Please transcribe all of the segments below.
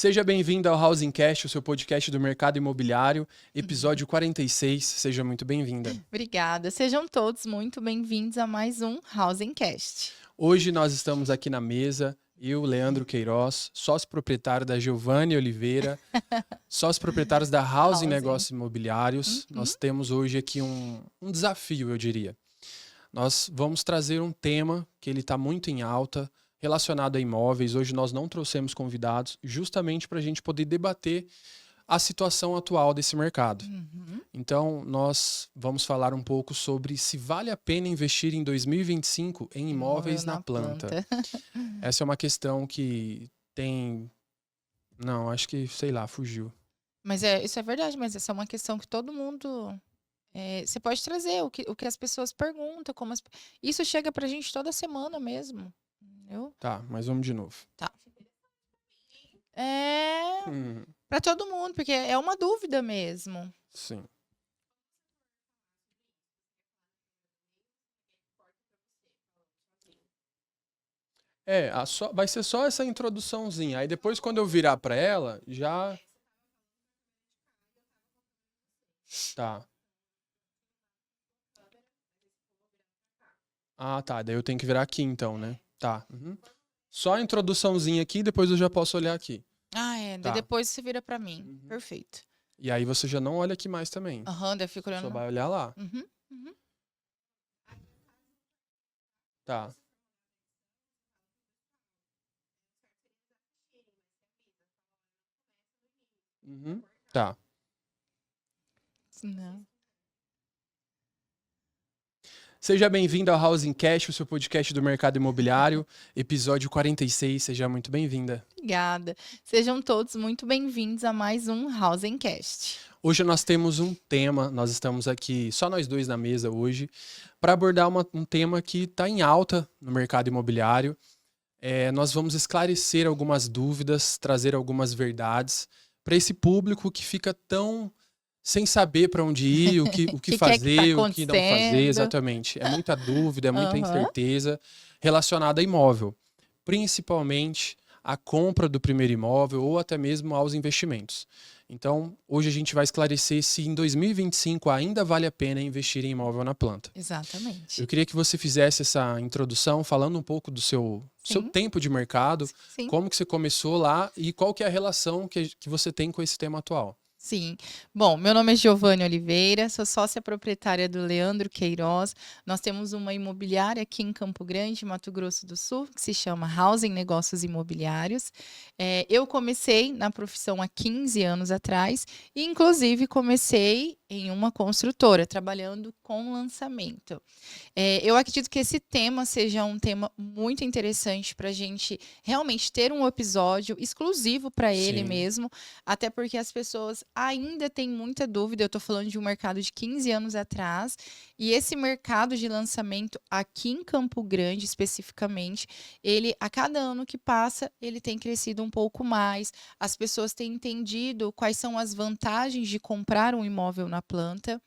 Seja bem-vindo ao Housingcast, o seu podcast do mercado imobiliário, episódio 46. Seja muito bem-vinda. Obrigada. Sejam todos muito bem-vindos a mais um Housingcast. Hoje nós estamos aqui na mesa, eu, Leandro Queiroz, sócio proprietário da Giovanni Oliveira, sócios proprietários da Housing Negócios Imobiliários. Nós temos hoje aqui um desafio, eu diria. Nós vamos trazer um tema que ele está muito em alta, relacionado a imóveis. Hoje nós não trouxemos convidados justamente para a gente poder debater a situação atual desse mercado. Então, nós vamos falar um pouco sobre se vale a pena investir em 2025 em imóveis na planta. Essa é uma questão que tem... Não, acho que, sei lá, fugiu. Mas isso é verdade, mas essa é uma questão que todo mundo... você pode trazer o que as pessoas perguntam. Isso chega pra gente toda semana mesmo. Entendeu? Tá, mas vamos de novo. Tá. Pra todo mundo, porque é uma dúvida mesmo. Sim. Vai ser só essa introduçãozinha. Aí depois, quando eu virar para ela, já... Tá. Ah, tá. Daí eu tenho que virar aqui, então, né? Tá. Só a introduçãozinha aqui, depois eu já posso olhar aqui. Tá. Depois você vira pra mim. Perfeito. E aí você já não olha aqui mais também. Daí eu fico olhando. Só vai olhar lá. Tá. Tá. Não. Seja bem-vindo ao Housingcast, o seu podcast do mercado imobiliário, episódio 46. Seja muito bem-vinda. Obrigada. Sejam todos muito bem-vindos a mais um Housingcast. Hoje nós temos um tema, nós estamos aqui, só nós dois na mesa hoje, para abordar um tema que está em alta no mercado imobiliário. Nós vamos esclarecer algumas dúvidas, trazer algumas verdades para esse público que fica tão sem saber para onde ir, o que fazer, o que não fazer, exatamente. É muita dúvida, é muita incerteza relacionada a imóvel, principalmente a compra do primeiro imóvel ou até mesmo aos investimentos. Então, hoje a gente vai esclarecer se em 2025 ainda vale a pena investir em imóvel na planta. Exatamente. Eu queria que você fizesse essa introdução falando um pouco do seu tempo de mercado, como que você começou lá e qual que é a relação que você tem com esse tema atual. Sim. Bom, meu nome é Giovanni Oliveira, sou sócia proprietária do Leandro Queiroz. Nós temos uma imobiliária aqui em Campo Grande, Mato Grosso do Sul, que se chama Housing Negócios Imobiliários. Eu comecei na profissão há 15 anos atrás e, inclusive, comecei em uma construtora, trabalhando com lançamento. Eu acredito que esse tema seja um tema muito interessante para a gente realmente ter um episódio exclusivo para ele mesmo, até porque as pessoas ainda têm muita dúvida. Eu estou falando de um mercado de 15 anos atrás, e esse mercado de lançamento aqui em Campo Grande, especificamente, ele, a cada ano que passa, ele tem crescido um pouco mais. As pessoas têm entendido quais são as vantagens de comprar um imóvel na planta.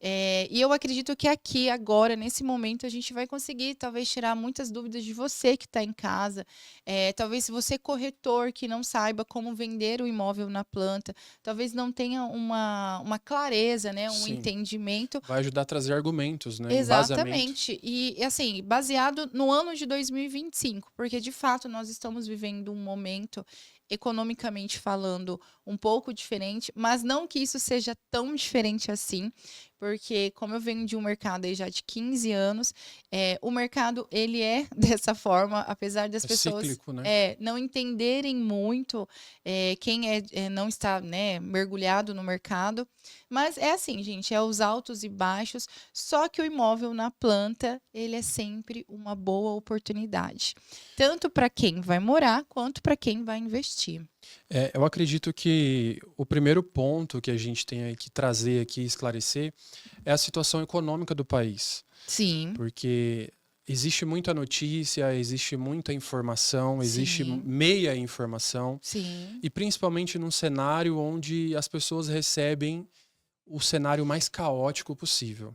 E eu acredito que aqui, agora, nesse momento, a gente vai conseguir, talvez, tirar muitas dúvidas de você que está em casa. Talvez você, corretor, que não saiba como vender o imóvel na planta, talvez não tenha uma clareza, né, um entendimento. Vai ajudar a trazer argumentos, né? Exatamente. E, assim, baseado no ano de 2025, porque, de fato, nós estamos vivendo um momento, economicamente falando, um pouco diferente, mas não que isso seja tão diferente assim, porque como eu venho de um mercado aí já de 15 anos, o mercado, ele é dessa forma, apesar das pessoas cíclico, né? não entenderem muito, quem não está, né, mergulhado no mercado. Mas é assim, gente, é os altos e baixos, só que o imóvel na planta, ele é sempre uma boa oportunidade, tanto para quem vai morar, quanto para quem vai investir. Eu acredito que o primeiro ponto que a gente tem que trazer aqui e esclarecer é a situação econômica do país. Sim. Porque existe muita notícia, existe muita informação, existe meia informação. Sim. E principalmente num cenário onde as pessoas recebem o cenário mais caótico possível.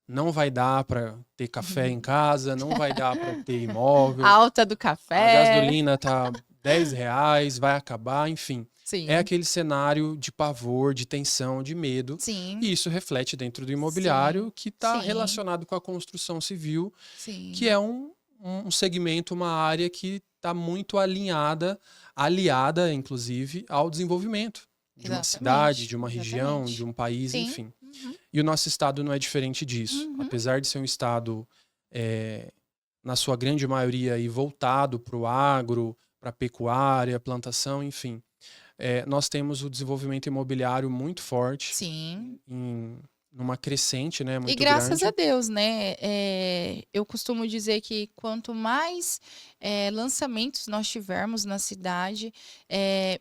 Não vai dar para ter café em casa, não vai dar para ter imóvel. Alta do café. A gasolina tá R$ 10, vai acabar, enfim. Sim. É aquele cenário de pavor, de tensão, de medo. Sim. E isso reflete dentro do imobiliário, que está Sim. relacionado com a construção civil, Sim. que é um segmento, uma área que está muito aliada, inclusive, ao desenvolvimento de uma cidade, de uma região, de um país, Sim. enfim. E o nosso estado não é diferente disso. Apesar de ser um estado, na sua grande maioria, aí, voltado para o agro, para a pecuária, plantação, enfim. Nós temos o desenvolvimento imobiliário muito forte. Sim. Numa crescente, né, muito E graças grande. a Deus, né? Eu costumo dizer que quanto mais lançamentos nós tivermos na cidade,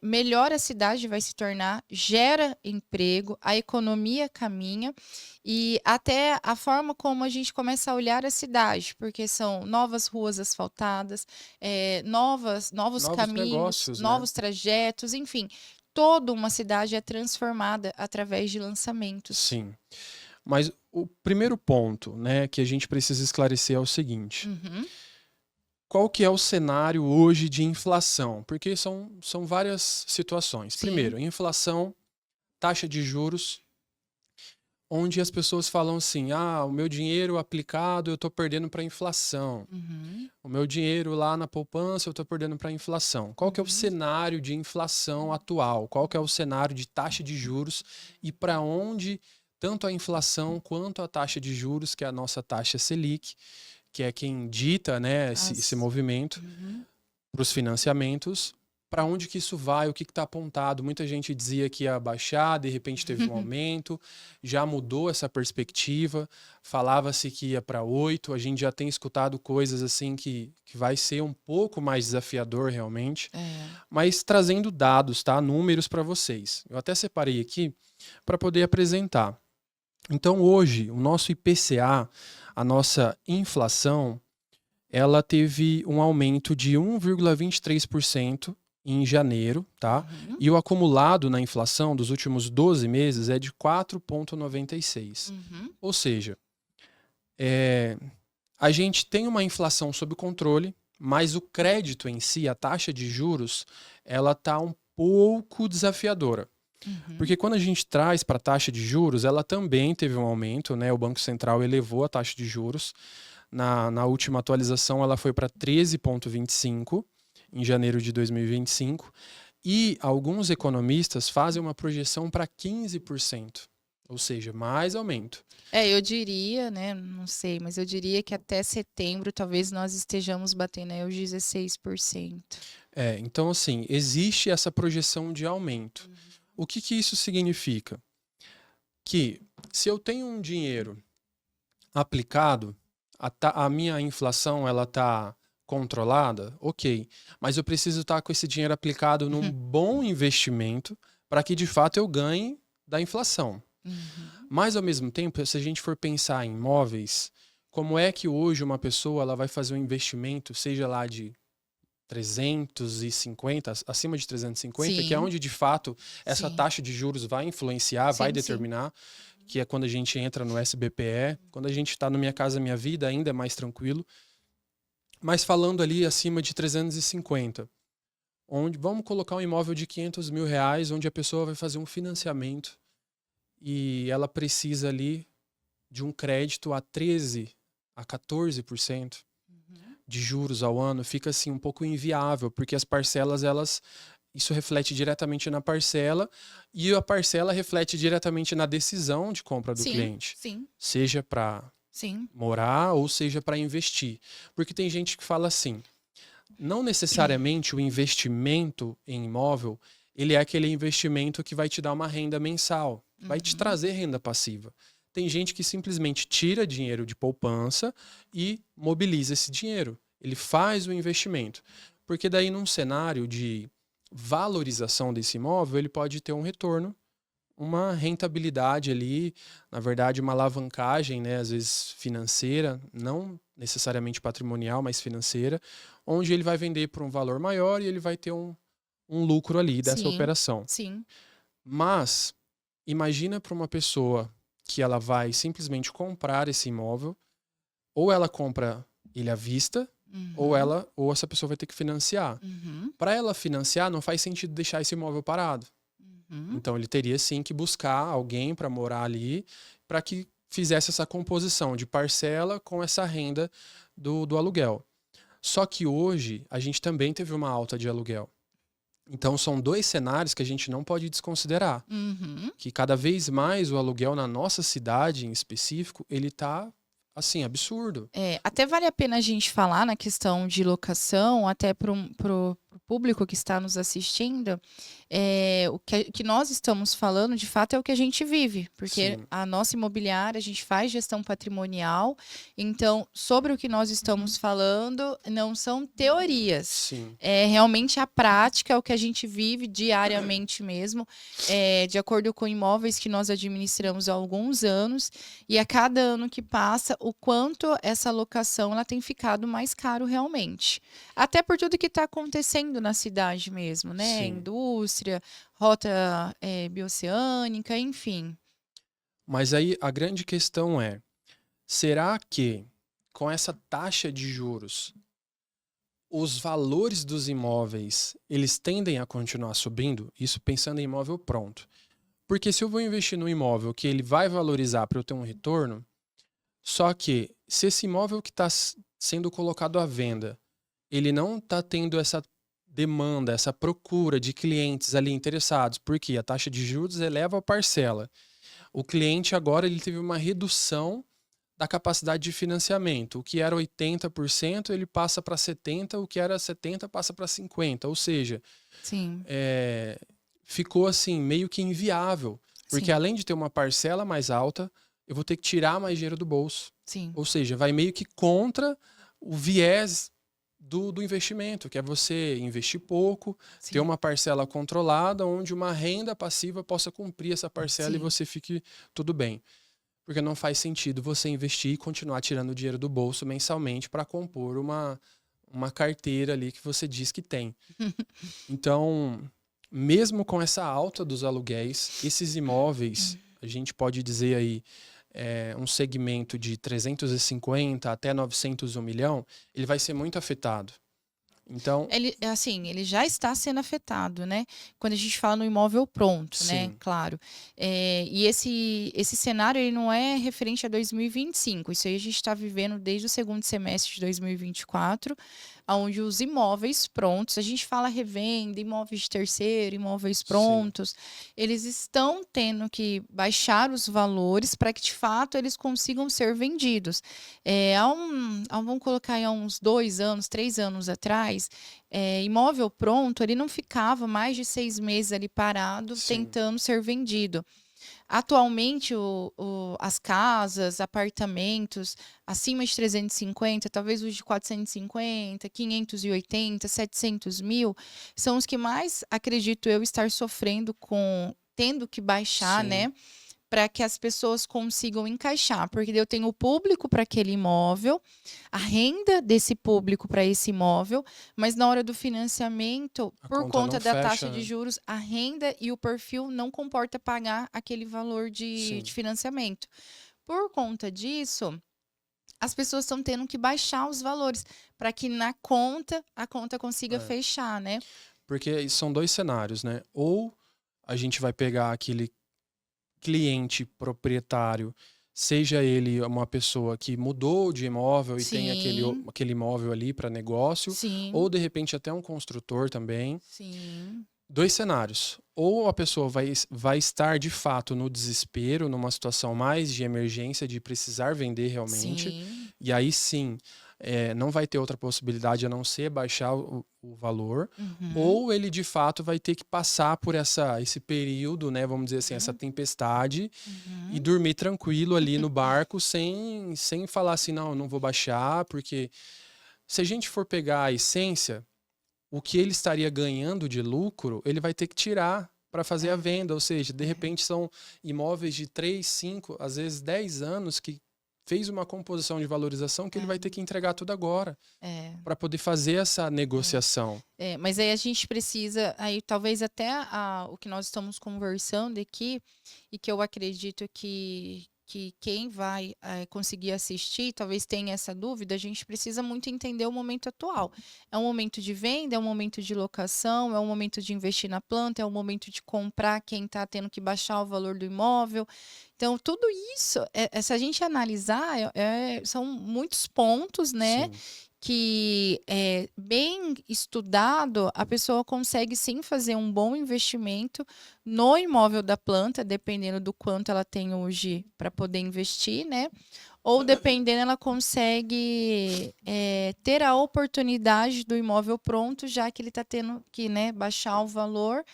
melhor a cidade vai se tornar, gera emprego, a economia caminha e até a forma como a gente começa a olhar a cidade, porque são novas ruas asfaltadas, novos caminhos, negócios, né? novos trajetos, enfim. Toda uma cidade é transformada através de lançamentos. Sim. Mas o primeiro ponto, né, que a gente precisa esclarecer é o seguinte. Qual que é o cenário hoje de inflação? Porque são várias situações. Sim. Primeiro, inflação, taxa de juros, onde as pessoas falam assim, o meu dinheiro aplicado eu estou perdendo para a inflação. O meu dinheiro lá na poupança eu estou perdendo para a inflação. Qual que é o cenário de inflação atual? Qual que é o cenário de taxa de juros e para onde tanto a inflação quanto a taxa de juros, que é a nossa taxa Selic, que é quem dita, né, esse movimento para os financiamentos, para onde que isso vai, o que está apontado. Muita gente dizia que ia baixar, de repente teve um aumento, já mudou essa perspectiva, falava-se que ia para 8, a gente já tem escutado coisas assim que vai ser um pouco mais desafiador realmente, mas trazendo dados, tá? Números para vocês. Eu até separei aqui para poder apresentar. Então hoje, o nosso IPCA, a nossa inflação, ela teve um aumento de 1,23% em janeiro, tá? E o acumulado na inflação dos últimos 12 meses é de 4,96%. Ou seja, a gente tem uma inflação sob controle, mas o crédito em si, a taxa de juros, ela está um pouco desafiadora. Porque quando a gente traz para a taxa de juros, ela também teve um aumento, né? O Banco Central elevou a taxa de juros. Na última atualização, ela foi para 13,25 em janeiro de 2025. E alguns economistas fazem uma projeção para 15%, ou seja, mais aumento. Eu diria, né? Não sei, mas eu diria que até setembro talvez nós estejamos batendo aí os 16%. Então, assim, existe essa projeção de aumento. O que isso significa? Que se eu tenho um dinheiro aplicado, a minha inflação ela está controlada, ok. Mas eu preciso estar com esse dinheiro aplicado num bom investimento para que de fato eu ganhe da inflação. Mas ao mesmo tempo, se a gente for pensar em imóveis, como é que hoje uma pessoa ela vai fazer um investimento, seja lá de 350, acima de 350, Sim. que é onde de fato essa taxa de juros vai influenciar, vai determinar, que é quando a gente entra no SBPE, quando a gente está no Minha Casa Minha Vida, ainda é mais tranquilo. Mas falando ali acima de 350, onde vamos colocar um imóvel de R$500 mil, onde a pessoa vai fazer um financiamento e ela precisa ali de um crédito a 13% a 14%. De juros ao ano, fica assim um pouco inviável, porque as parcelas, isso reflete diretamente na parcela e a parcela reflete diretamente na decisão de compra do cliente. Seja para morar ou seja para investir. Porque tem gente que fala assim, não necessariamente o investimento em imóvel, ele é aquele investimento que vai te dar uma renda mensal, vai te trazer renda passiva. Tem gente que simplesmente tira dinheiro de poupança e mobiliza esse dinheiro. Ele faz o investimento. Porque daí, num cenário de valorização desse imóvel, ele pode ter um retorno, uma rentabilidade ali, na verdade, uma alavancagem, né, às vezes financeira, não necessariamente patrimonial, mas financeira, onde ele vai vender por um valor maior e ele vai ter um lucro ali dessa operação. Mas, imagina para uma pessoa que ela vai simplesmente comprar esse imóvel, ou ela compra ele à vista, Uhum. ou essa pessoa vai ter que financiar. Uhum. Para ela financiar, não faz sentido deixar esse imóvel parado. Uhum. Então ele teria sim que buscar alguém para morar ali, para que fizesse essa composição de parcela com essa renda do aluguel. Só que hoje a gente também teve uma alta de aluguel. Então são dois cenários que a gente não pode desconsiderar. Uhum. Que cada vez mais o aluguel na nossa cidade em específico, ele tá assim, absurdo. Até vale a pena a gente falar na questão de locação, até para o público que está nos assistindo, o que nós estamos falando, de fato, é o que a gente vive, porque Sim, a nossa imobiliária, a gente faz gestão patrimonial, então, sobre o que nós estamos falando, não são teorias, sim, é realmente a prática, é o que a gente vive diariamente mesmo, de acordo com imóveis que nós administramos há alguns anos, e a cada ano que passa, o quanto essa locação ela tem ficado mais caro realmente. Até por tudo que está acontecendo na cidade mesmo, né? sim. Indústria, rota bioceânica, enfim. Mas aí a grande questão é, será que com essa taxa de juros, os valores dos imóveis, eles tendem a continuar subindo? Isso pensando em imóvel pronto. Porque se eu vou investir no imóvel que ele vai valorizar para eu ter um retorno, só que se esse imóvel que está sendo colocado à venda, ele não está tendo essa demanda, essa procura de clientes ali interessados, porque a taxa de juros eleva a parcela. O cliente agora ele teve uma redução da capacidade de financiamento. O que era 80%, ele passa para 70%, o que era 70% passa para 50%. Ou seja, Sim, ficou assim meio que inviável, porque sim, além de ter uma parcela mais alta, eu vou ter que tirar mais dinheiro do bolso. sim, Ou seja, vai meio que contra o viés do investimento, que é você investir pouco, ter sim, uma parcela controlada, onde uma renda passiva possa cumprir essa parcela e sim. você fique tudo bem. Porque não faz sentido você investir e continuar tirando dinheiro do bolso mensalmente para compor uma carteira ali que você diz que tem. Então, mesmo com essa alta dos aluguéis, esses imóveis, a gente pode dizer aí, um segmento de 350 até 900 1 milhão, ele vai ser muito afetado. Então, Ele já está sendo afetado, né? Quando a gente fala no imóvel pronto, né? sim, Claro. E esse cenário ele não é referente a 2025. Isso aí a gente está vivendo desde o segundo semestre de 2024, onde os imóveis prontos, a gente fala revenda, imóveis de terceiro, imóveis sim, prontos, eles estão tendo que baixar os valores para que de fato eles consigam ser vendidos. Vamos colocar aí há uns 2 anos, 3 anos atrás, imóvel pronto, ele não ficava mais de 6 meses ali parado sim, tentando ser vendido. Atualmente, as casas, apartamentos acima de 350, talvez os de 450, 580, 700 mil, são os que mais, acredito eu, estar sofrendo com tendo que baixar, sim. né? Para que as pessoas consigam encaixar, porque eu tenho o público para aquele imóvel, a renda desse público para esse imóvel, mas na hora do financiamento, A por conta conta não da taxa fecha, de né? juros, a renda e o perfil não comporta pagar aquele valor de Sim. financiamento. Por conta disso, as pessoas estão tendo que baixar os valores para que na conta a conta consiga É. fechar, né? Porque são dois cenários, né? Ou a gente vai pegar aquele cliente proprietário, seja ele uma pessoa que mudou de imóvel e tem Sim, aquele imóvel ali para negócio, ou sim, de repente até um construtor também. sim, Dois cenários. Ou a pessoa vai estar de fato no desespero, numa situação mais de emergência, de precisar vender realmente, sim. e aí sim, não vai ter outra possibilidade a não ser baixar o valor, Uhum, ou ele de fato vai ter que passar por esse período, né, vamos dizer assim, essa uhum, tempestade, e uhum. dormir tranquilo ali no barco, sem falar assim, não, eu não vou baixar, porque se a gente for pegar a essência, o que ele estaria ganhando de lucro, ele vai ter que tirar para fazer a É, venda. Ou seja, de é, repente são imóveis de 3, 5, às vezes 10 anos que fez uma composição de valorização que ele vai ter que entregar tudo agora é, para poder fazer essa é. negociação. Mas aí a gente precisa, aí talvez até o que nós estamos conversando aqui, e que eu acredito que que quem vai conseguir assistir talvez tenha essa dúvida, a gente precisa muito entender o momento atual. É um momento de venda, é um momento de locação, é um momento de investir na planta, é um momento de comprar quem está tendo que baixar o valor do imóvel. Então, tudo isso, se a gente analisar, são muitos pontos, né? Sim. Que bem estudado, a pessoa consegue sim fazer um bom investimento no imóvel da planta, dependendo do quanto ela tem hoje para poder investir, né? Ou dependendo, ela consegue ter a oportunidade do imóvel pronto, já que ele está tendo que, né, baixar o valor.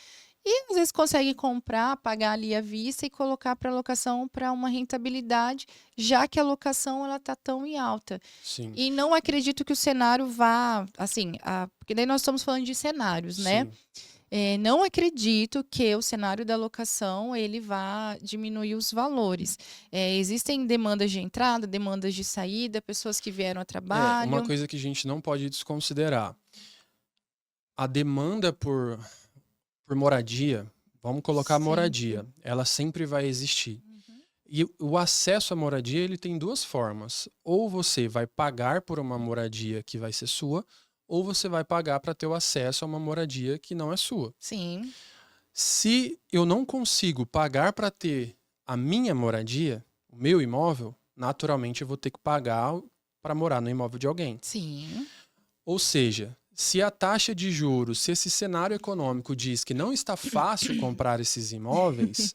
E às vezes consegue comprar, pagar ali à vista e colocar para locação para uma rentabilidade, já que a locação ela está tão em alta. Sim. E não acredito que o cenário vá, assim, porque daí nós estamos falando de cenários, né? Sim. Não acredito que o cenário da locação ele vá diminuir os valores. Existem demandas de entrada, demandas de saída, pessoas que vieram a Uma trabalho. coisa que a gente não pode desconsiderar. A demanda por moradia, vamos colocar moradia, ela sempre vai existir. Uhum. E o acesso à moradia, ele tem duas formas. Ou você vai pagar por uma moradia que vai ser sua, ou você vai pagar para ter o acesso a uma moradia que não é sua. Sim, Se eu não consigo pagar para ter a minha moradia, o meu imóvel, naturalmente eu vou ter que pagar para morar no imóvel de alguém. sim. Ou seja, se a taxa de juros, se esse cenário econômico diz que não está fácil comprar esses imóveis,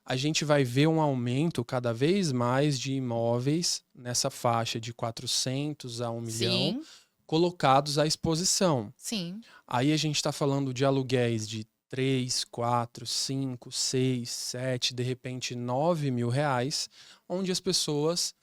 a gente vai ver um aumento cada vez mais de imóveis nessa faixa de 400 a 1 milhão Sim, colocados à exposição. sim. Aí a gente está falando de aluguéis de 3, 4, 5, 6, 7, de repente 9 mil reais, onde as pessoas,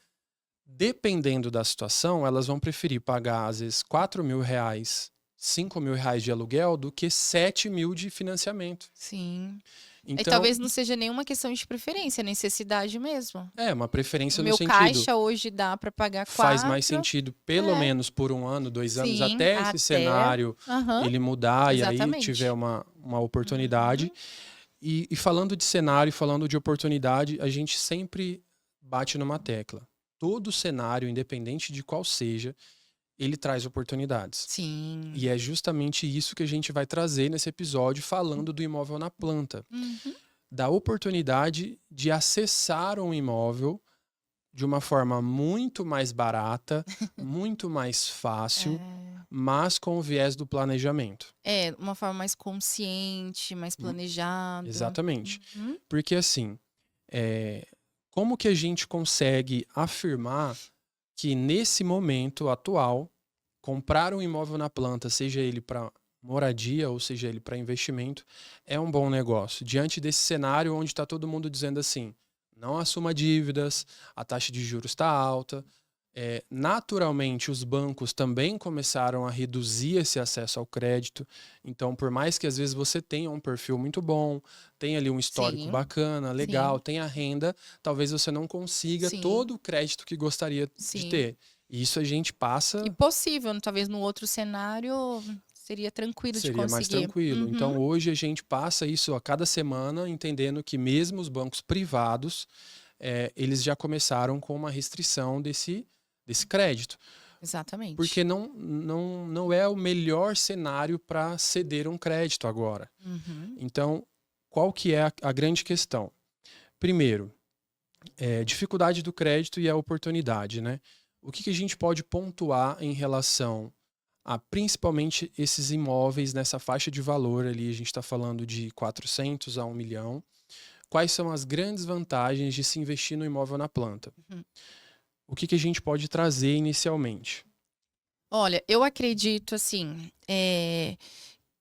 dependendo da situação, elas vão preferir pagar às vezes 4 mil reais, 5 mil reais de aluguel do que 7 mil de financiamento. Sim. E Então, talvez não seja nenhuma questão de preferência, é necessidade mesmo. é uma preferência O no meu sentido, caixa hoje dá para pagar faz mais 4. sentido pelo É. menos por 1 ano, 2 anos, Sim, até esse até. cenário Aham, ele mudar e aí tiver exatamente. uma oportunidade. Uhum. E falando de cenário, falando de oportunidade, a gente sempre bate numa tecla. Todo cenário, independente de qual seja, ele traz oportunidades. Sim. E é justamente isso que a gente vai trazer nesse episódio falando do imóvel na planta. Uhum. Da oportunidade de acessar um imóvel de uma forma muito mais barata, muito mais fácil, mas com o viés do planejamento. Uma forma mais consciente, mais Hum, planejada. Exatamente. Uhum. Porque assim, como que a gente consegue afirmar que nesse momento atual, comprar um imóvel na planta, seja ele para moradia ou seja ele para investimento, é um bom negócio? Diante desse cenário onde está todo mundo dizendo assim, não assuma dívidas, a taxa de juros está alta. Naturalmente, os bancos também começaram a reduzir esse acesso ao crédito. Então, por mais que às vezes você tenha um perfil muito bom, tenha ali um histórico Sim, bacana, legal, sim, tenha renda, talvez você não consiga sim, todo o crédito que gostaria de sim. ter. E isso a gente E passa, possível, talvez no outro cenário seria tranquilo de seria mais conseguir. tranquilo. Então, Uhum. hoje a gente passa isso a cada semana, entendendo que mesmo os bancos privados, eles já começaram com uma restrição desse crédito. Exatamente. Porque não é o melhor cenário para ceder um crédito agora. Uhum. Então, qual que é a grande questão? Primeiro, dificuldade do crédito e a oportunidade, né? O que a gente pode pontuar em relação a principalmente esses imóveis nessa faixa de valor ali, a gente está falando de 400 a 1 milhão. Quais são as grandes vantagens de se investir no imóvel na planta? Uhum. O que a gente pode trazer inicialmente? Olha, eu acredito assim,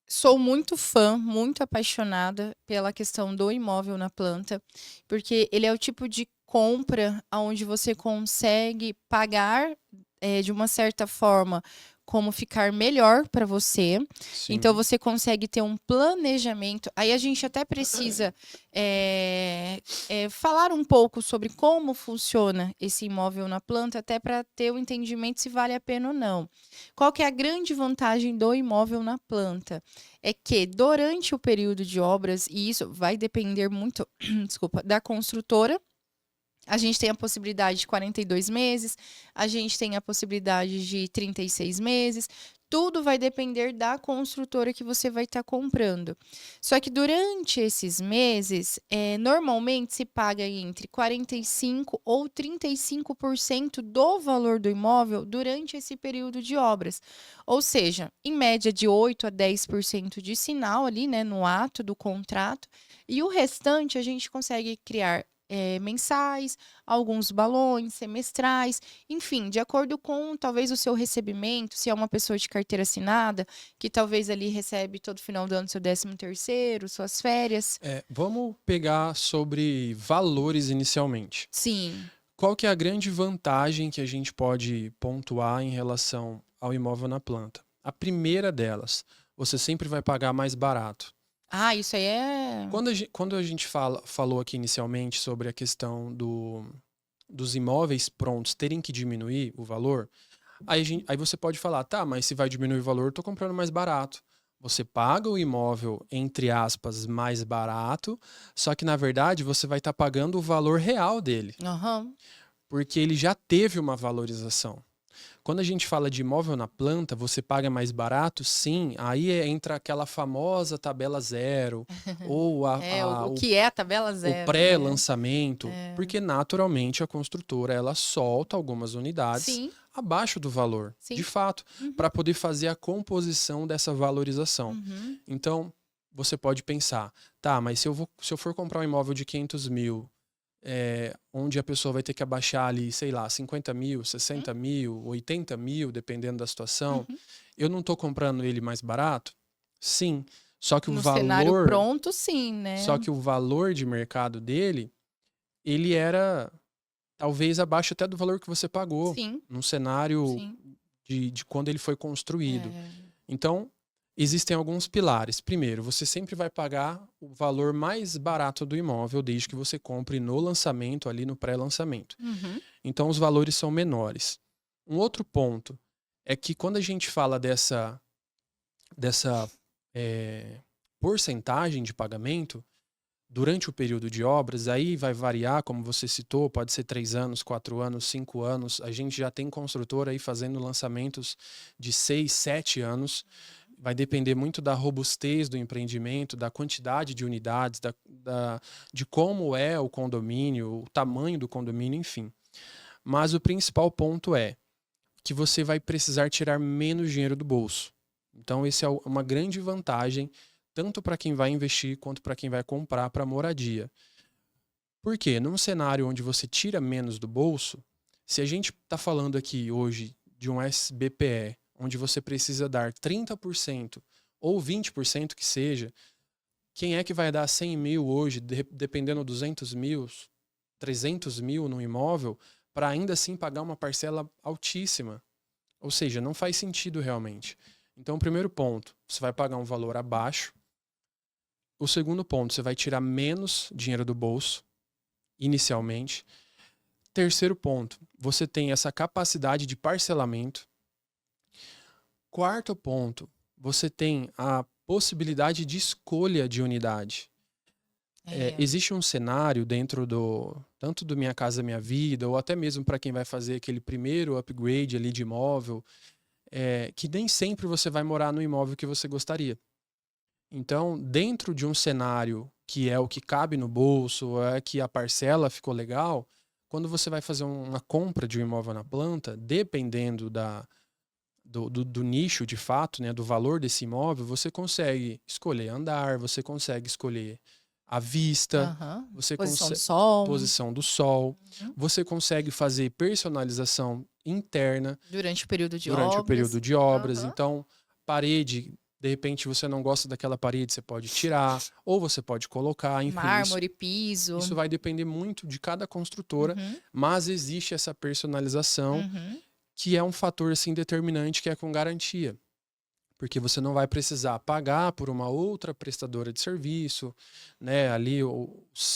sou muito fã, muito apaixonada pela questão do imóvel na planta, porque ele é o tipo de compra onde você consegue pagar de uma certa forma como ficar melhor para você. Então Sim, você consegue ter um planejamento. Aí a gente até precisa falar um pouco sobre como funciona esse imóvel na planta, até para ter o entendimento se vale a pena ou não. Qual que é a grande vantagem do imóvel na planta? É que durante o período de obras, e isso vai depender muito, desculpa, da construtora, A gente tem a possibilidade de 42 meses, a gente tem a possibilidade de 36 meses. Tudo vai depender da construtora que você vai estar comprando. Só que durante esses meses, normalmente se paga entre 45% ou 35% do valor do imóvel durante esse período de obras. Ou seja, em média de 8% a 10% de sinal ali, né, no ato do contrato. E o restante a gente consegue criar mensais, alguns balões, semestrais, enfim, de acordo com talvez o seu recebimento, se é uma pessoa de carteira assinada, que talvez ali recebe todo final do ano seu 13º, suas férias. Vamos pegar sobre valores inicialmente. Sim. Qual que é a grande vantagem que a gente pode pontuar em relação ao imóvel na planta? A primeira delas, você sempre vai pagar mais barato. Ah, isso aí é... Quando a gente falou aqui inicialmente sobre a questão dos imóveis prontos terem que diminuir o valor, aí você pode falar, tá, mas se vai diminuir o valor, eu tô comprando mais barato. Você paga o imóvel, entre aspas, mais barato, só que na verdade você vai estar pagando o valor real dele, Uhum. porque ele já teve uma valorização. Quando a gente fala de imóvel na planta, você paga mais barato? Sim, aí entra aquela famosa tabela zero, ou O que é a tabela o zero, né? pré-lançamento, porque naturalmente a construtora ela solta algumas unidades Sim, abaixo do valor, sim. de fato, para poder fazer a composição dessa valorização. Uhum. Então, você pode pensar, tá, mas se eu for comprar um imóvel de 500 mil, onde a pessoa vai ter que abaixar ali, sei lá, 50 mil, 60 mil, 80 mil, dependendo da situação, eu não estou comprando ele mais barato? Sim. Só que No cenário pronto, sim, né? só que o valor de mercado dele, ele era talvez abaixo até do valor que você pagou Sim, num cenário sim. de quando ele foi construído. É. Então, existem alguns pilares. Primeiro, você sempre vai pagar o valor mais barato do imóvel, desde que você compre no lançamento, ali no pré-lançamento. Uhum. Então, os valores são menores. Um outro ponto é que quando a gente fala dessa porcentagem de pagamento, durante o período de obras, aí vai variar, como você citou, pode ser 3 anos, 4 anos, 5 anos. A gente já tem construtora aí fazendo lançamentos de 6, 7 anos. Vai depender muito da robustez do empreendimento, da quantidade de unidades, de como é o condomínio, o tamanho do condomínio, enfim. Mas o principal ponto é que você vai precisar tirar menos dinheiro do bolso. Então, essa é uma grande vantagem, tanto para quem vai investir quanto para quem vai comprar para moradia. Por quê? Num cenário onde você tira menos do bolso, se a gente está falando aqui hoje de um SBPE, onde você precisa dar 30% ou 20% que seja, quem é que vai dar 100 mil hoje, dependendo 200 mil, 300 mil no imóvel, para ainda assim pagar uma parcela altíssima? Ou seja, não faz sentido realmente. Então, o primeiro ponto, você vai pagar um valor abaixo. O segundo ponto, você vai tirar menos dinheiro do bolso, inicialmente. Terceiro ponto, você tem essa capacidade de parcelamento. Quarto ponto, você tem a possibilidade de escolha de unidade. Existe um cenário dentro tanto do Minha Casa Minha Vida, ou até mesmo para quem vai fazer aquele primeiro upgrade ali de imóvel, que nem sempre você vai morar no imóvel que você gostaria. Então, dentro de um cenário que é o que cabe no bolso, é que a parcela ficou legal, quando você vai fazer uma compra de um imóvel na planta, dependendo do nicho de fato, né, do valor desse imóvel, você consegue escolher andar, você consegue escolher a vista, Posição do sol. posição do sol, você consegue fazer personalização interna Durante o período de obras. Então, parede, de repente você não gosta daquela parede, você pode tirar, ou você pode colocar, enfim. Mármore, piso. Isso vai depender muito de cada construtora, mas existe essa personalização que é um fator assim determinante, que é com garantia. Porque você não vai precisar pagar por uma outra prestadora de serviço, né? Ali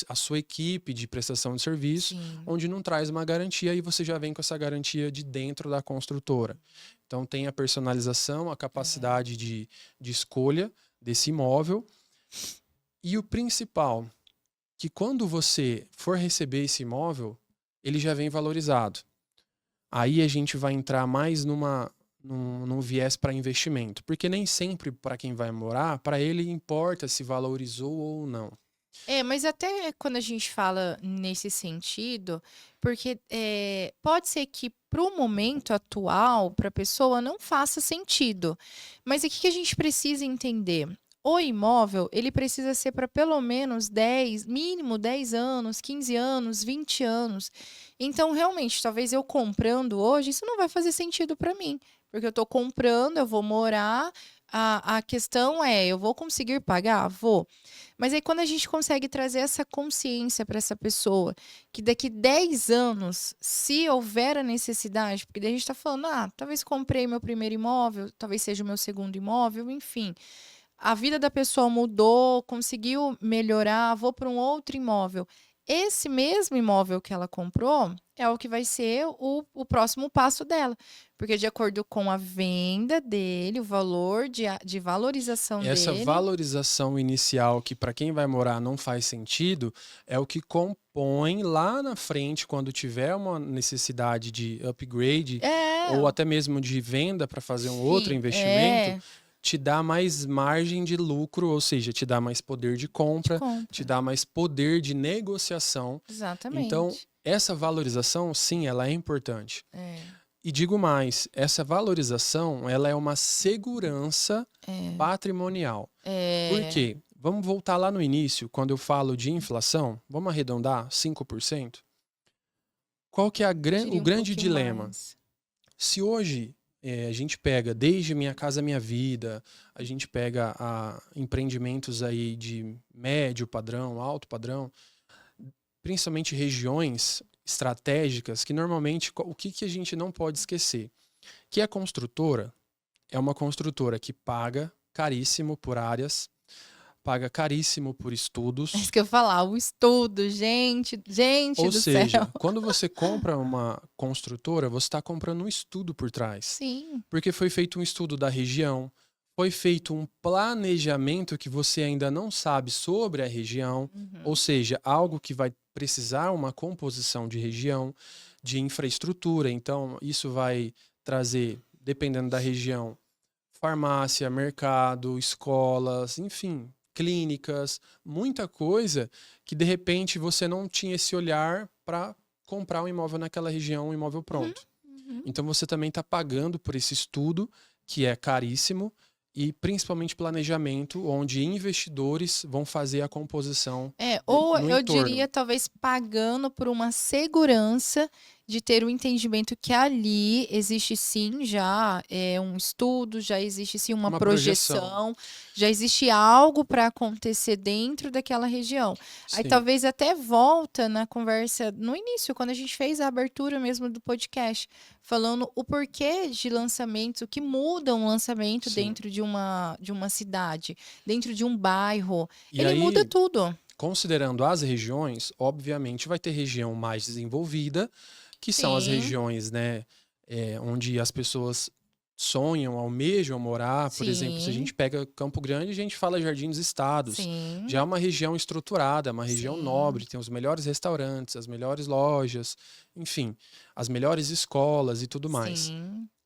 a sua equipe de prestação de serviço, onde não traz uma garantia e você já vem com essa garantia de dentro da construtora. Então tem a personalização, a capacidade de escolha desse imóvel. E o principal, que quando você for receber esse imóvel, ele já vem valorizado. Aí a gente vai entrar mais num viés para investimento. Porque nem sempre, para quem vai morar, para ele importa se valorizou ou não. Mas até quando a gente fala nesse sentido, porque pode ser que para o momento atual, para a pessoa, não faça sentido. Mas o que a gente precisa entender? O imóvel, ele precisa ser para pelo menos 10, mínimo 10 anos, 15 anos, 20 anos. Então, realmente, talvez eu comprando hoje, isso não vai fazer sentido para mim. Porque eu estou comprando, eu vou morar. A questão é, eu vou conseguir pagar? Vou. Mas aí quando a gente consegue trazer essa consciência para essa pessoa, que daqui 10 anos, se houver a necessidade, porque daí a gente está falando, talvez comprei meu primeiro imóvel, talvez seja o meu segundo imóvel, enfim. A vida da pessoa mudou, conseguiu melhorar, vou para um outro imóvel. Esse mesmo imóvel que ela comprou é o que vai ser o próximo passo dela. Porque de acordo com a venda dele, o valor de valorização Essa dele. valorização inicial, que para quem vai morar não faz sentido, é o que compõe lá na frente, quando tiver uma necessidade de upgrade ou até mesmo de venda para fazer um outro investimento, te dá mais margem de lucro, ou seja, te dá mais poder de compra, te dá mais poder de negociação. Exatamente. Então, essa valorização, sim, ela é importante. E digo mais, essa valorização, ela é uma segurança patrimonial. Por quê? Vamos voltar lá no início, quando eu falo de inflação, vamos arredondar 5%? Qual que é o grande dilema? Mais. Se hoje a gente pega desde Minha Casa Minha Vida, a gente pega empreendimentos aí de médio padrão, alto padrão, principalmente regiões estratégicas, que normalmente, o que a gente não pode esquecer? Que a construtora é uma construtora que paga caríssimo por áreas, paga caríssimo por estudos. É isso que eu ia falar, o estudo, gente do céu. Ou seja, quando você compra uma construtora, você está comprando um estudo por trás. Sim. Porque foi feito um estudo da região, foi feito um planejamento que você ainda não sabe sobre a região, ou seja, algo que vai precisar uma composição de região, de infraestrutura. Então, isso vai trazer, dependendo da região, farmácia, mercado, escolas, enfim, clínicas, muita coisa que de repente você não tinha esse olhar para comprar um imóvel naquela região, um imóvel pronto. Então você também está pagando por esse estudo, que é caríssimo, e principalmente planejamento, onde investidores vão fazer a composição. Ou eu diria, talvez pagando por uma segurança de ter o entendimento que ali existe sim já um estudo, já existe sim uma projeção, já existe algo para acontecer dentro daquela região. Sim. Aí talvez até volta na conversa no início, quando a gente fez a abertura mesmo do podcast, falando o porquê de lançamentos, o que muda um lançamento dentro de uma cidade, dentro de um bairro. Ele muda tudo. Considerando as regiões, obviamente vai ter região mais desenvolvida, que são as regiões, né, onde as pessoas sonham, almejam morar. Por exemplo, se a gente pega Campo Grande, a gente fala Jardim dos Estados. Já é uma região estruturada, uma região nobre, tem os melhores restaurantes, as melhores lojas, enfim, as melhores escolas e tudo mais.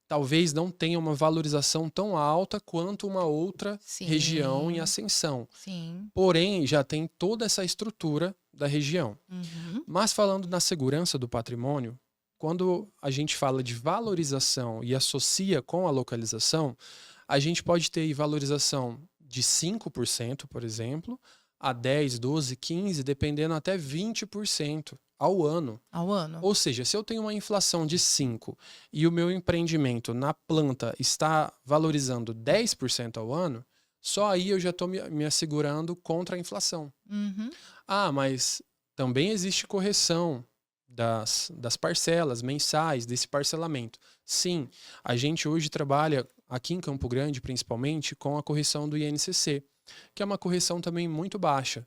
Talvez não tenha uma valorização tão alta quanto uma outra região em ascensão. Porém, já tem toda essa estrutura da região. Mas falando na segurança do patrimônio, quando a gente fala de valorização e associa com a localização, a gente pode ter valorização de 5%, por exemplo, a 10, 12, 15, dependendo até 20% ao ano. Ou seja, se eu tenho uma inflação de 5 e o meu empreendimento na planta está valorizando 10% ao ano, só aí eu já estou me assegurando contra a inflação. Mas também existe correção das parcelas mensais, desse parcelamento. Sim, a gente hoje trabalha, aqui em Campo Grande principalmente, com a correção do INCC, que é uma correção também muito baixa.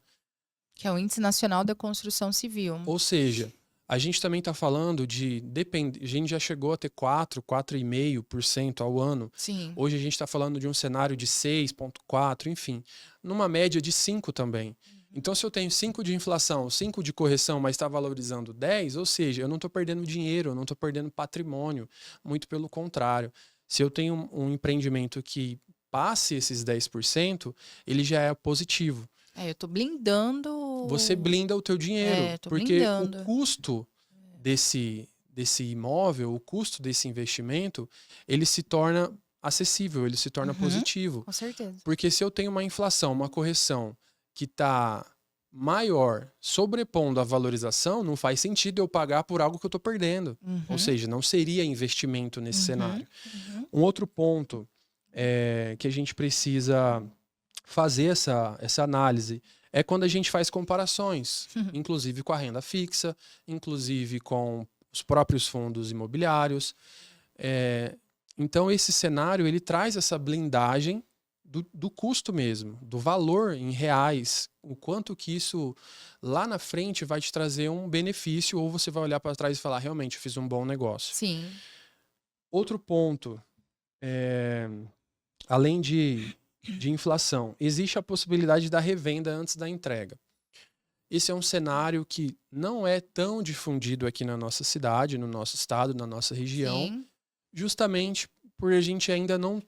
Que é o Índice Nacional da Construção Civil. Ou seja, a gente também está falando a gente já chegou a ter 4,5% ao ano. Sim. Hoje a gente está falando de um cenário de 6,4%, enfim, numa média de 5% também. Então, se eu tenho 5 de inflação, 5 de correção, mas está valorizando 10, ou seja, eu não estou perdendo dinheiro, eu não estou perdendo patrimônio. Muito pelo contrário. Se eu tenho um empreendimento que passe esses 10%, ele já é positivo. Eu tô blindando. Você blinda o teu dinheiro, tô porque blindando. o custo desse imóvel, o custo desse investimento, ele se torna acessível, ele se torna positivo. Com certeza. Porque se eu tenho uma inflação, uma correção que está maior, sobrepondo a valorização, não faz sentido eu pagar por algo que eu estou perdendo. Ou seja, não seria investimento nesse cenário. Um outro ponto que a gente precisa fazer essa análise é quando a gente faz comparações, inclusive com a renda fixa, inclusive com os próprios fundos imobiliários. Então, esse cenário ele traz essa blindagem do custo mesmo, do valor em reais, o quanto que isso lá na frente vai te trazer um benefício, ou você vai olhar para trás e falar, realmente, eu fiz um bom negócio. Sim. Outro ponto, além de inflação, existe a possibilidade da revenda antes da entrega. Esse é um cenário que não é tão difundido aqui na nossa cidade, no nosso estado, na nossa região, Sim. justamente por a gente ainda não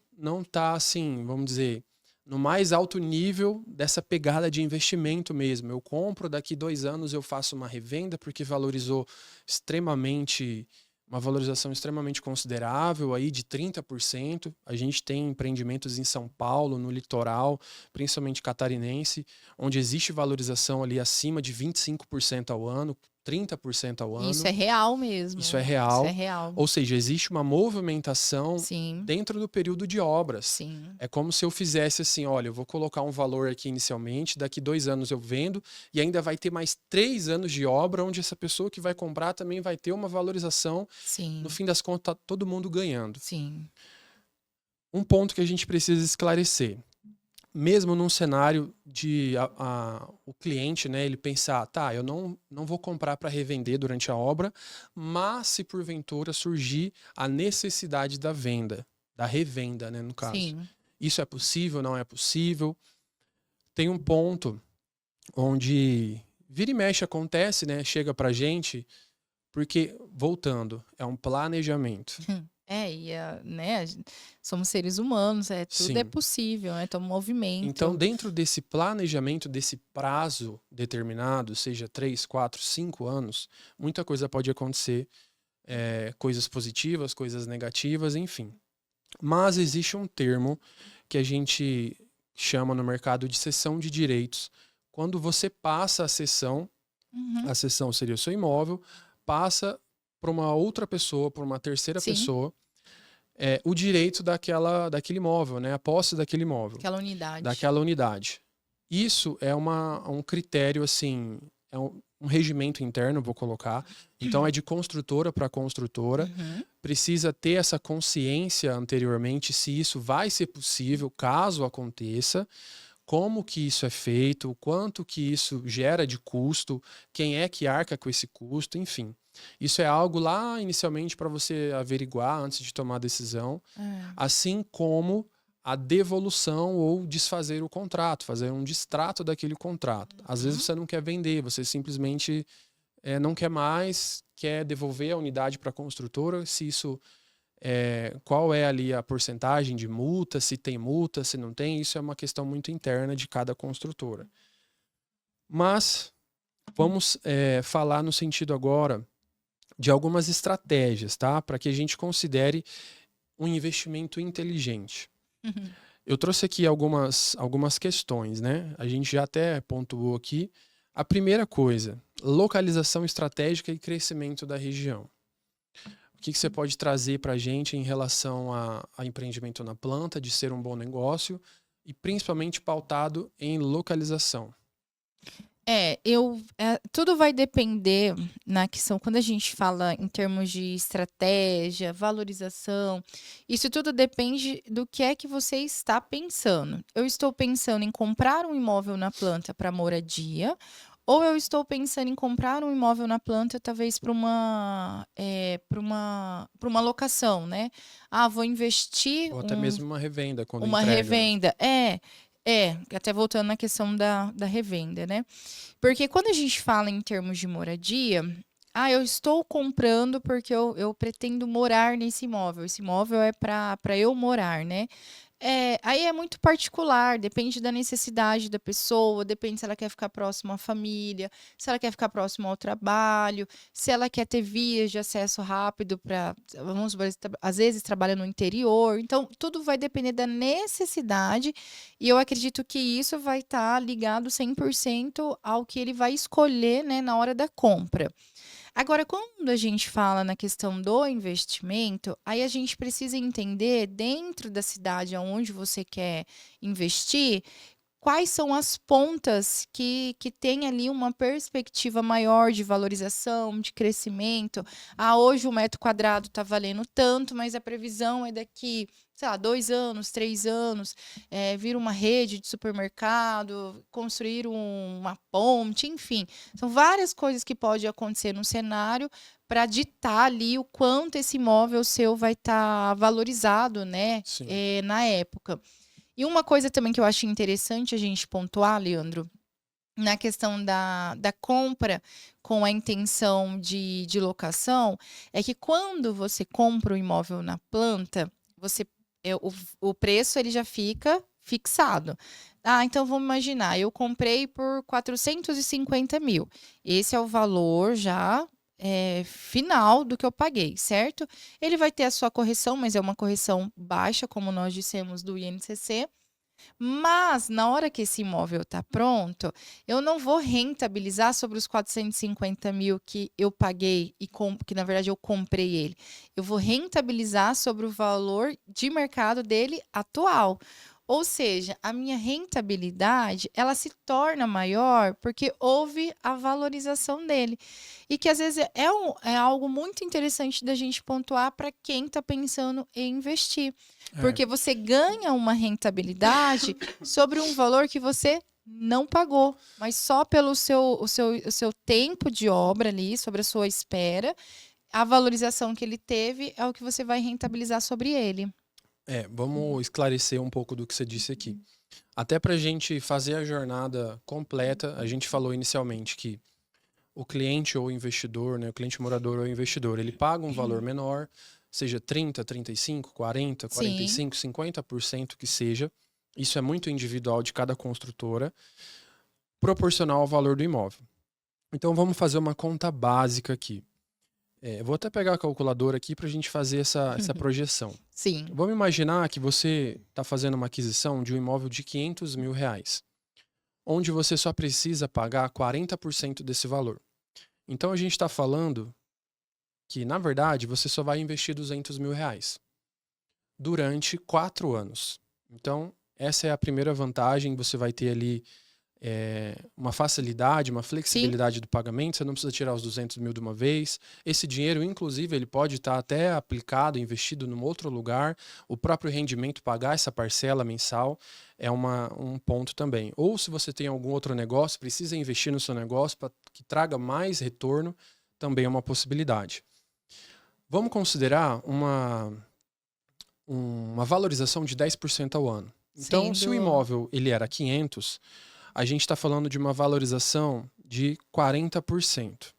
tá assim, vamos dizer, no mais alto nível dessa pegada de investimento mesmo. Eu compro, daqui 2 anos eu faço uma revenda porque valorizou extremamente, uma valorização extremamente considerável aí de 30%. A gente tem empreendimentos em São Paulo, no litoral, principalmente catarinense, onde existe valorização ali acima de 25% ao ano, 30% ao ano. Isso é real mesmo. Isso é real. Isso é real. Ou seja, existe uma movimentação Sim. dentro do período de obras. Sim. É como se eu fizesse assim, olha, eu vou colocar um valor aqui inicialmente, daqui 2 anos eu vendo, e ainda vai ter mais 3 anos de obra, onde essa pessoa que vai comprar também vai ter uma valorização. Sim. No fim das contas, tá todo mundo ganhando. Sim. Um ponto que a gente precisa esclarecer. Mesmo num cenário de o cliente, né, ele pensar, tá, eu não vou comprar para revender durante a obra, mas se porventura surgir a necessidade da venda, da revenda, né, no caso. Sim. Isso é possível, não é possível? Tem um ponto onde vira e mexe acontece, né, chega pra gente, porque, voltando, é um planejamento. Né, somos seres humanos, tudo é Sim. possível, né? Então, movimento. Então, dentro desse planejamento, desse prazo determinado, seja 3, 4, 5 anos, muita coisa pode acontecer, coisas positivas, coisas negativas, enfim. Mas existe um termo que a gente chama no mercado de cessão de direitos. Quando você passa a cessão seria o seu imóvel, passa para uma outra pessoa, para uma terceira Sim. pessoa, o direito daquele imóvel, né? A posse daquele imóvel. Daquela unidade. Isso é um critério, assim, é um regimento interno, vou colocar. Então, é de construtora para construtora. Precisa ter essa consciência anteriormente se isso vai ser possível, caso aconteça. Como que isso é feito, o quanto que isso gera de custo, quem é que arca com esse custo, enfim. Isso é algo lá inicialmente para você averiguar antes de tomar a decisão, assim como a devolução ou desfazer o contrato, fazer um distrato daquele contrato. Às vezes você não quer vender, você simplesmente não quer mais, quer devolver a unidade para a construtora, se isso qual é ali a porcentagem de multa, se tem multa, se não tem, isso é uma questão muito interna de cada construtora. Mas vamos falar no sentido agora de algumas estratégias, tá? Para que a gente considere um investimento inteligente. Eu trouxe aqui algumas questões, né? A gente já até pontuou aqui. A primeira coisa, localização estratégica e crescimento da região. O que você pode trazer para a gente em relação a empreendimento na planta, de ser um bom negócio e principalmente pautado em localização? Tudo vai depender na questão, quando a gente fala em termos de estratégia, valorização, isso tudo depende do que é que você está pensando. Eu estou pensando em comprar um imóvel na planta para moradia, ou eu estou pensando em comprar um imóvel na planta, talvez para uma locação, né? Vou investir Ou até mesmo uma revenda quando uma entrega, né? revenda. Até voltando na questão da revenda, né? Porque quando a gente fala em termos de moradia, eu estou comprando porque eu pretendo morar nesse imóvel. Esse imóvel é para eu morar, né? Aí é muito particular, depende da necessidade da pessoa, depende se ela quer ficar próxima à família, se ela quer ficar próxima ao trabalho, se ela quer ter vias de acesso rápido para, vamos supor, às vezes trabalha no interior. Então, tudo vai depender da necessidade e eu acredito que isso vai estar ligado 100% ao que ele vai escolher, né, na hora da compra. Agora, quando a gente fala na questão do investimento, aí a gente precisa entender, dentro da cidade onde você quer investir, quais são as pontas que tem ali uma perspectiva maior de valorização, de crescimento. Hoje o metro quadrado está valendo tanto, mas a previsão é daqui, sei lá, 2 anos, 3 anos, vir uma rede de supermercado, construir uma ponte, enfim. São várias coisas que podem acontecer no cenário para ditar ali o quanto esse imóvel seu vai estar valorizado, né, Sim. na época. E uma coisa também que eu acho interessante a gente pontuar, Leandro, na questão da compra com a intenção de locação, é que quando você compra o imóvel na planta, o preço ele já fica fixado. Então vamos imaginar, eu comprei por 450 mil. Esse é o valor já final do que eu paguei, certo? Ele vai ter a sua correção, mas é uma correção baixa, como nós dissemos, do INCC. Mas, na hora que esse imóvel está pronto, eu não vou rentabilizar sobre os 450 mil que eu paguei e que, na verdade, eu comprei ele. Eu vou rentabilizar sobre o valor de mercado dele atual. Ou seja, a minha rentabilidade, ela se torna maior porque houve a valorização dele. E que, às vezes, é algo muito interessante da gente pontuar para quem está pensando em investir. Porque você ganha uma rentabilidade sobre um valor que você não pagou, mas só pelo o seu tempo de obra ali, sobre a sua espera, a valorização que ele teve é o que você vai rentabilizar sobre ele. Vamos esclarecer um pouco do que você disse aqui. Até para a gente fazer a jornada completa, a gente falou inicialmente que o cliente ou o investidor, né, o cliente morador ou o investidor, ele paga um valor menor, seja 30, 35, 40, 45, 50% que seja. Isso é muito individual de cada construtora, proporcional ao valor do imóvel. Então vamos fazer uma conta básica aqui. Vou até pegar a calculadora aqui para a gente fazer essa projeção. Sim. Vamos imaginar que você está fazendo uma aquisição de um imóvel de 500 mil reais, onde você só precisa pagar 40% desse valor. Então a gente está falando que, na verdade, você só vai investir 200 mil reais durante 4 anos. Então, essa é a primeira vantagem. Você vai ter ali uma facilidade, uma flexibilidade do pagamento. Você não precisa tirar os 200 mil de uma vez. Esse dinheiro, inclusive, ele pode estar até aplicado, investido num outro lugar. O próprio rendimento, pagar essa parcela mensal, é um ponto também. Ou se você tem algum outro negócio, precisa investir no seu negócio para que traga mais retorno, também é uma possibilidade. Vamos considerar uma valorização de 10% ao ano. Então, se o imóvel ele era 500, a gente está falando de uma valorização de 40%.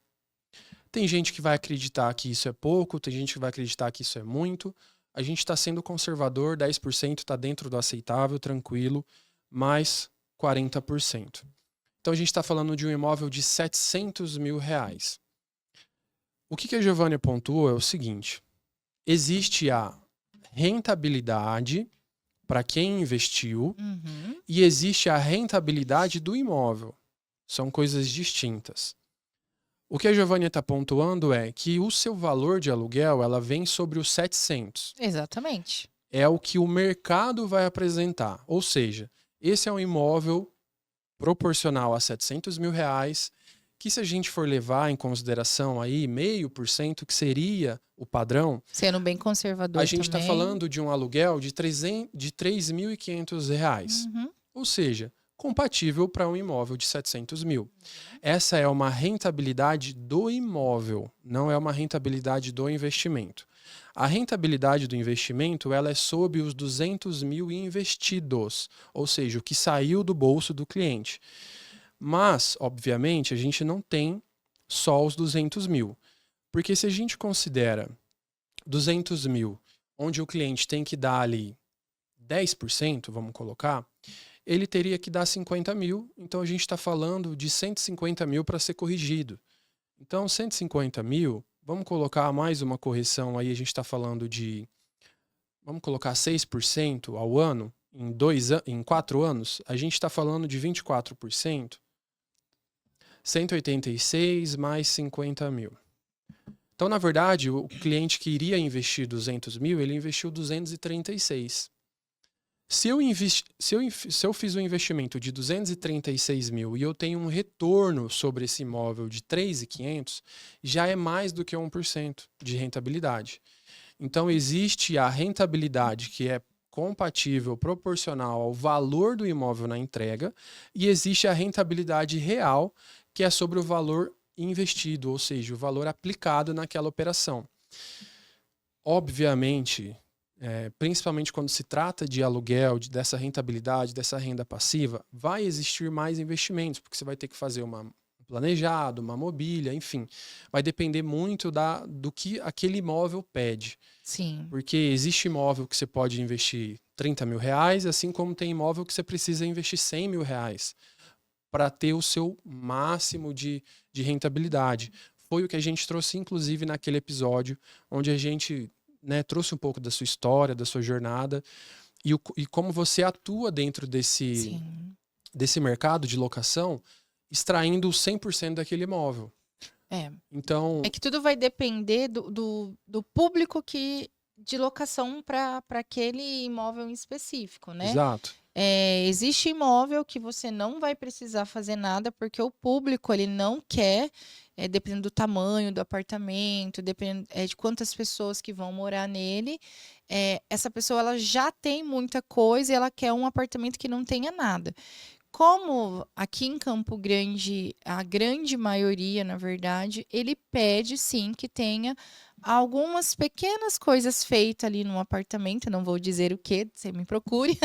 Tem gente que vai acreditar que isso é pouco, tem gente que vai acreditar que isso é muito. A gente está sendo conservador, 10% está dentro do aceitável, tranquilo, mais 40%. Então a gente está falando de um imóvel de 700 mil reais. O que a Giovânia pontuou é o seguinte: existe a rentabilidade para quem investiu e existe a rentabilidade do imóvel. São coisas distintas. O que a Giovânia está pontuando é que o seu valor de aluguel ela vem sobre os 700. Exatamente. É o que o mercado vai apresentar. Ou seja, esse é um imóvel proporcional a 700 mil reais, que se a gente for levar em consideração aí 0,5%, que seria o padrão... Sendo bem conservador a gente está também. falando de um aluguel de R$ 3.500. Ou seja, compatível para um imóvel de 700 mil. Essa é uma rentabilidade do imóvel, não é uma rentabilidade do investimento. A rentabilidade do investimento ela é sob os 200 mil investidos, ou seja, o que saiu do bolso do cliente. Mas, obviamente, a gente não tem só os 200 mil. Porque se a gente considera 200 mil, onde o cliente tem que dar ali 10%, vamos colocar, ele teria que dar 50 mil, então a gente está falando de 150 mil para ser corrigido. Então, 150 mil, vamos colocar mais uma correção aí, a gente está falando de, vamos colocar 6% ao ano, em 4 anos, a gente está falando de 24%, 186 mais 50 mil. Então, na verdade, o cliente que iria investir 200 mil, ele investiu 236. Se eu fiz um investimento de 236 mil e eu tenho um retorno sobre esse imóvel de 3.500, já é mais do que 1% de rentabilidade. Então, existe a rentabilidade que é compatível, proporcional ao valor do imóvel na entrega, e existe a rentabilidade real, que é sobre o valor investido, ou seja, o valor aplicado naquela operação. Obviamente, principalmente quando se trata de aluguel, dessa rentabilidade, dessa renda passiva, vai existir mais investimentos, porque você vai ter que fazer um planejado, uma mobília, enfim. Vai depender muito do que aquele imóvel pede. Sim. Porque existe imóvel que você pode investir 30 mil reais, assim como tem imóvel que você precisa investir 100 mil reais para ter o seu máximo de rentabilidade. Foi o que a gente trouxe, inclusive, naquele episódio, onde a gente trouxe um pouco da sua história, da sua jornada, e como você atua dentro desse mercado de locação, extraindo 100% daquele imóvel. Então, é que tudo vai depender do público de locação para aquele imóvel em específico, né? Exato. Existe imóvel que você não vai precisar fazer nada porque o público ele não quer, dependendo do tamanho do apartamento, dependendo de quantas pessoas que vão morar nele, essa pessoa ela já tem muita coisa e ela quer um apartamento que não tenha nada. Como aqui em Campo Grande, a grande maioria, na verdade, ele pede sim que tenha algumas pequenas coisas feitas ali no apartamento, não vou dizer o que, você me procure,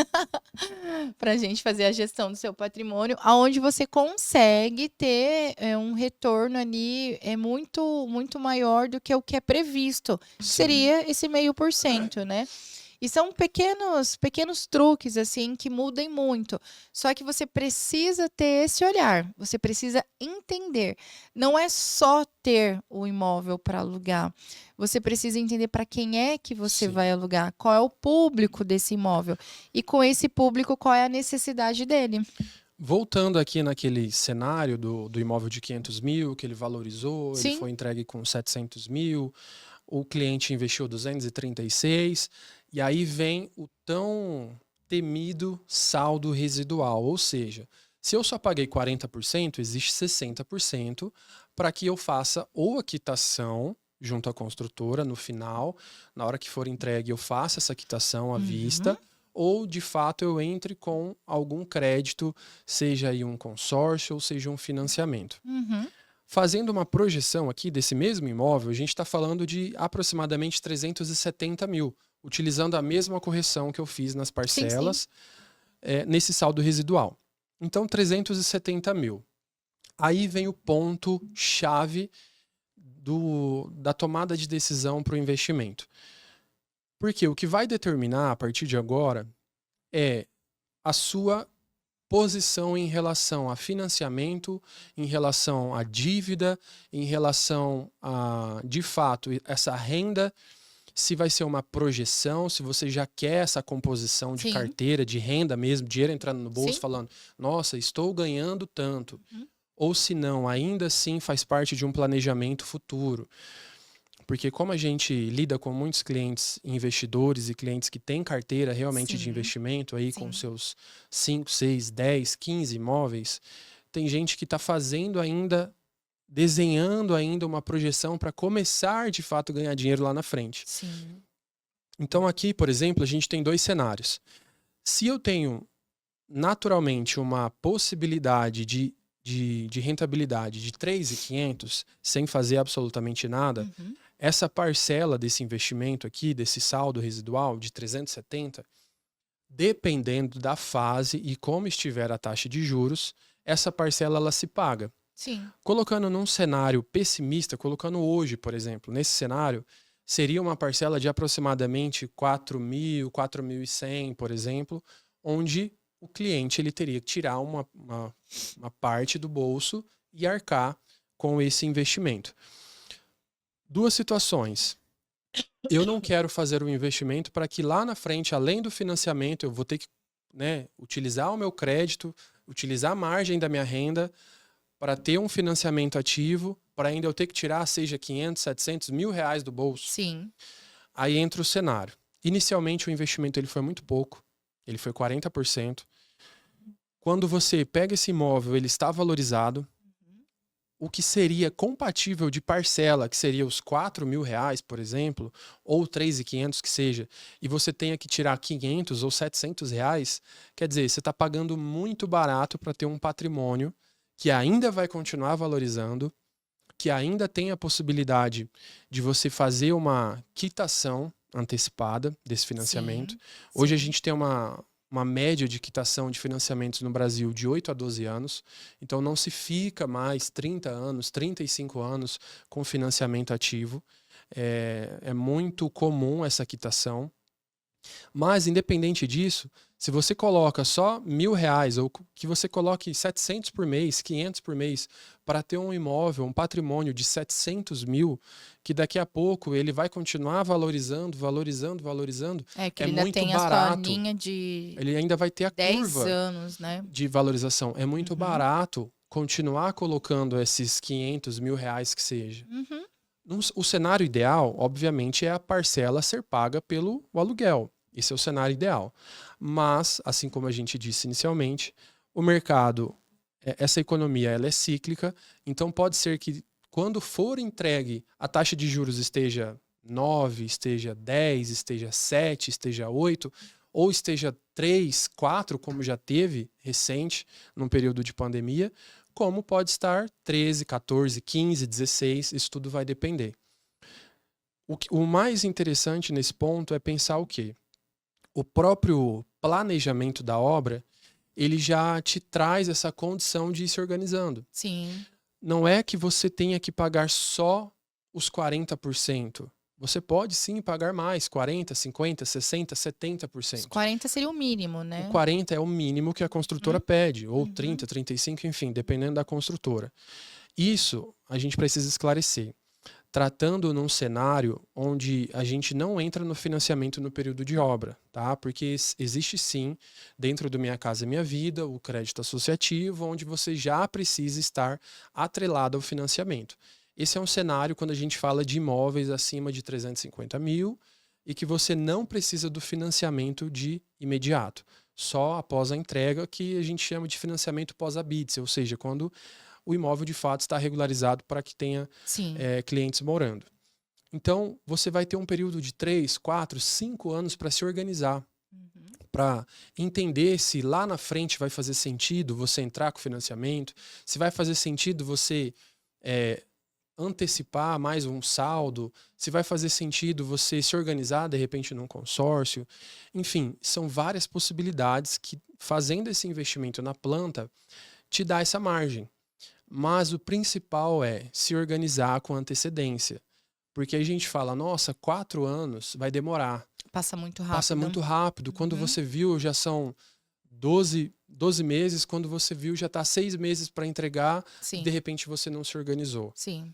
para a gente fazer a gestão do seu patrimônio, aonde você consegue ter um retorno ali muito, muito maior do que o que é previsto. Sim. Seria esse 0,5%, né? E são pequenos truques, assim, que mudam muito. Só que você precisa ter esse olhar, você precisa entender. Não é só ter o imóvel para alugar. Você precisa entender para quem é que você vai alugar, qual é o público desse imóvel. E com esse público, qual é a necessidade dele. Voltando aqui naquele cenário do imóvel de 500 mil, que ele valorizou, Sim. ele foi entregue com 700 mil, o cliente investiu 236, e aí vem o tão temido saldo residual, ou seja, se eu só paguei 40%, existe 60% para que eu faça ou a quitação junto à construtora no final, na hora que for entregue eu faça essa quitação à vista, ou de fato eu entre com algum crédito, seja aí um consórcio ou seja um financiamento. Fazendo uma projeção aqui desse mesmo imóvel, a gente está falando de aproximadamente 370 mil, utilizando a mesma correção que eu fiz nas parcelas, nesse saldo residual. Então, 370 mil. Aí vem o ponto-chave da tomada de decisão para o investimento. Porque o que vai determinar a partir de agora é a sua posição em relação a financiamento, em relação à dívida, em relação a, de fato, essa renda, se vai ser uma projeção, se você já quer essa composição de carteira, de renda mesmo, dinheiro entrando no bolso, falando, nossa, estou ganhando tanto. Ou se não, ainda assim faz parte de um planejamento futuro. Porque como a gente lida com muitos clientes investidores e clientes que têm carteira realmente de investimento aí com seus 5, 6, 10, 15 imóveis, tem gente que está fazendo ainda, desenhando ainda uma projeção para começar de fato a ganhar dinheiro lá na frente. Então aqui, por exemplo, a gente tem 2 cenários. Se eu tenho naturalmente uma possibilidade de rentabilidade de 3.500 sem fazer absolutamente nada, essa parcela desse investimento aqui, desse saldo residual de 370, dependendo da fase e como estiver a taxa de juros, essa parcela ela se paga. Sim. Colocando num cenário pessimista, colocando hoje, por exemplo, nesse cenário, seria uma parcela de aproximadamente 4.000, 4.100, por exemplo, onde o cliente ele teria que tirar uma parte do bolso e arcar com esse investimento. Duas situações. Eu não quero fazer um investimento para que lá na frente, além do financiamento, eu vou ter que, né, utilizar o meu crédito, utilizar a margem da minha renda para ter um financiamento ativo, para ainda eu ter que tirar, seja 500, 700, R$1.000 do bolso. Sim. Aí entra o cenário. Inicialmente o investimento ele foi muito pouco, ele foi 40%. Quando você pega esse imóvel, ele está valorizado, o que seria compatível de parcela, que seria os R$4.000, por exemplo, ou 3.500 que seja, e você tenha que tirar 500 ou 700 reais, quer dizer, você está pagando muito barato para ter um patrimônio que ainda vai continuar valorizando, que ainda tem a possibilidade de você fazer uma quitação antecipada desse financiamento. Sim, Hoje a sim. gente tem uma média de quitação de financiamentos no Brasil de 8 a 12 anos. Então não se fica mais 30 anos, 35 anos com financiamento ativo. É muito comum essa quitação. Mas, independente disso, se você coloca só R$1.000 ou que você coloque 700 por mês, 500 por mês, para ter um imóvel, um patrimônio de 700 mil, que daqui a pouco ele vai continuar valorizando, valorizando, valorizando, Que é ele ainda muito tem a sua barato. linha de Ele ainda vai ter a 10 curva anos, né? de valorização. É muito barato continuar colocando esses 500 mil reais que seja. O cenário ideal, obviamente, é a parcela ser paga pelo aluguel. Esse é o cenário ideal. Mas, assim como a gente disse inicialmente, o mercado, essa economia, ela é cíclica, então pode ser que quando for entregue a taxa de juros esteja 9, esteja 10, esteja 7, esteja 8, ou esteja 3, 4, como já teve recente, num período de pandemia, como pode estar 13, 14, 15, 16, isso tudo vai depender. O mais interessante nesse ponto é pensar o quê? O próprio planejamento da obra, ele já te traz essa condição de ir se organizando. Sim. Não é que você tenha que pagar só os 40%. Você pode sim pagar mais, 40%, 50%, 60%, 70%. Os 40 seria o mínimo, né? O 40% é o mínimo que a construtora pede, ou 30%, 35%, enfim, dependendo da construtora. Isso a gente precisa esclarecer. Tratando num cenário onde a gente não entra no financiamento no período de obra, tá? Porque existe sim, dentro do Minha Casa Minha Vida, o crédito associativo, onde você já precisa estar atrelado ao financiamento. Esse é um cenário quando a gente fala de imóveis acima de 350 mil e que você não precisa do financiamento de imediato, só após a entrega, que a gente chama de financiamento pós-habite, ou seja, quando o imóvel de fato está regularizado para que tenha clientes morando. Então, você vai ter um período de 3, 4, 5 anos para se organizar, para entender se lá na frente vai fazer sentido você entrar com financiamento, se vai fazer sentido você antecipar mais um saldo, se vai fazer sentido você se organizar de repente num consórcio. Enfim, são várias possibilidades que, fazendo esse investimento na planta, te dá essa margem. Mas o principal é se organizar com antecedência. Porque a gente fala, nossa, 4 anos vai demorar. Passa muito rápido. Passa muito rápido. Quando você viu, já são 12 meses. Quando você viu, já está 6 meses para entregar. E de repente você não se organizou. Sim.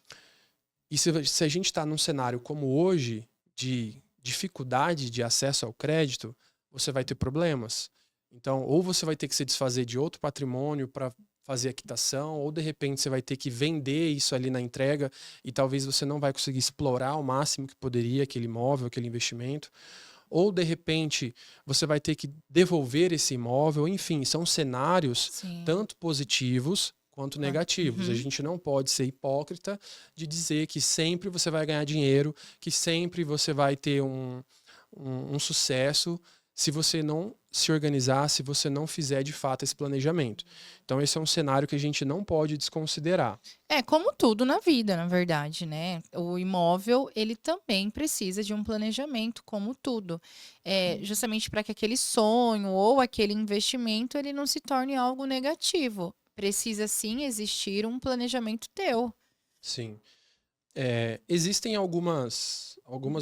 E se a gente está num cenário como hoje, de dificuldade de acesso ao crédito, você vai ter problemas. Então, ou você vai ter que se desfazer de outro patrimônio para fazer a quitação, ou de repente você vai ter que vender isso ali na entrega e talvez você não vai conseguir explorar ao máximo que poderia aquele imóvel, aquele investimento, ou de repente você vai ter que devolver esse imóvel. Enfim, são cenários tanto positivos quanto negativos. A gente não pode ser hipócrita de dizer que sempre você vai ganhar dinheiro, que sempre você vai ter um sucesso, se você não se organizar, se você não fizer de fato esse planejamento. Então esse é um cenário que a gente não pode desconsiderar. É como tudo na vida, na verdade, né? O imóvel, ele também precisa de um planejamento, como tudo. Justamente para que aquele sonho ou aquele investimento, ele não se torne algo negativo. Precisa sim existir um planejamento teu. Sim. Existem algumas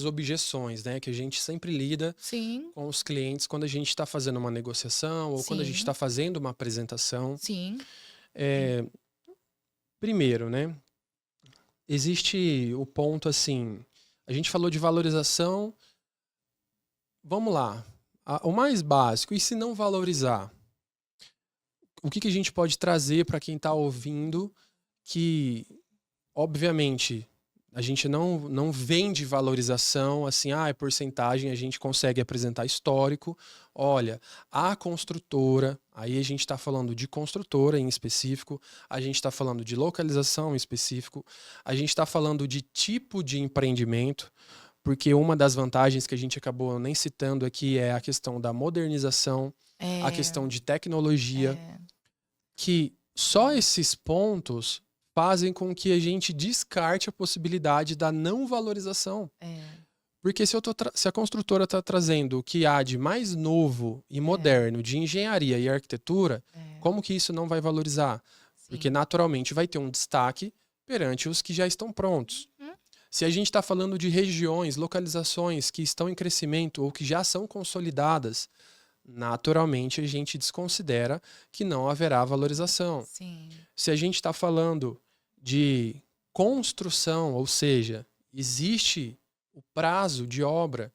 objeções, né, que a gente sempre lida Sim, com os clientes quando a gente está fazendo uma negociação ou quando a gente sim, está fazendo uma apresentação. sim, Primeiro, né, existe o ponto assim, a gente falou de valorização, vamos lá, o mais básico, e se não valorizar? O que a gente pode trazer para quem está ouvindo que, obviamente, a gente não vende valorização, assim, é porcentagem, a gente consegue apresentar histórico. Olha, a construtora, aí a gente está falando de construtora em específico, a gente está falando de localização em específico, a gente está falando de tipo de empreendimento, porque uma das vantagens que a gente acabou nem citando aqui é a questão da modernização, a questão de tecnologia, que só esses pontos fazem com que a gente descarte a possibilidade da não valorização. Porque se a construtora está trazendo o que há de mais novo e moderno de engenharia e arquitetura, como que isso não vai valorizar? Porque naturalmente vai ter um destaque perante os que já estão prontos. Se a gente está falando de regiões, localizações que estão em crescimento ou que já são consolidadas, naturalmente a gente desconsidera que não haverá valorização. sim. Se a gente está falando de construção, ou seja, existe o prazo de obra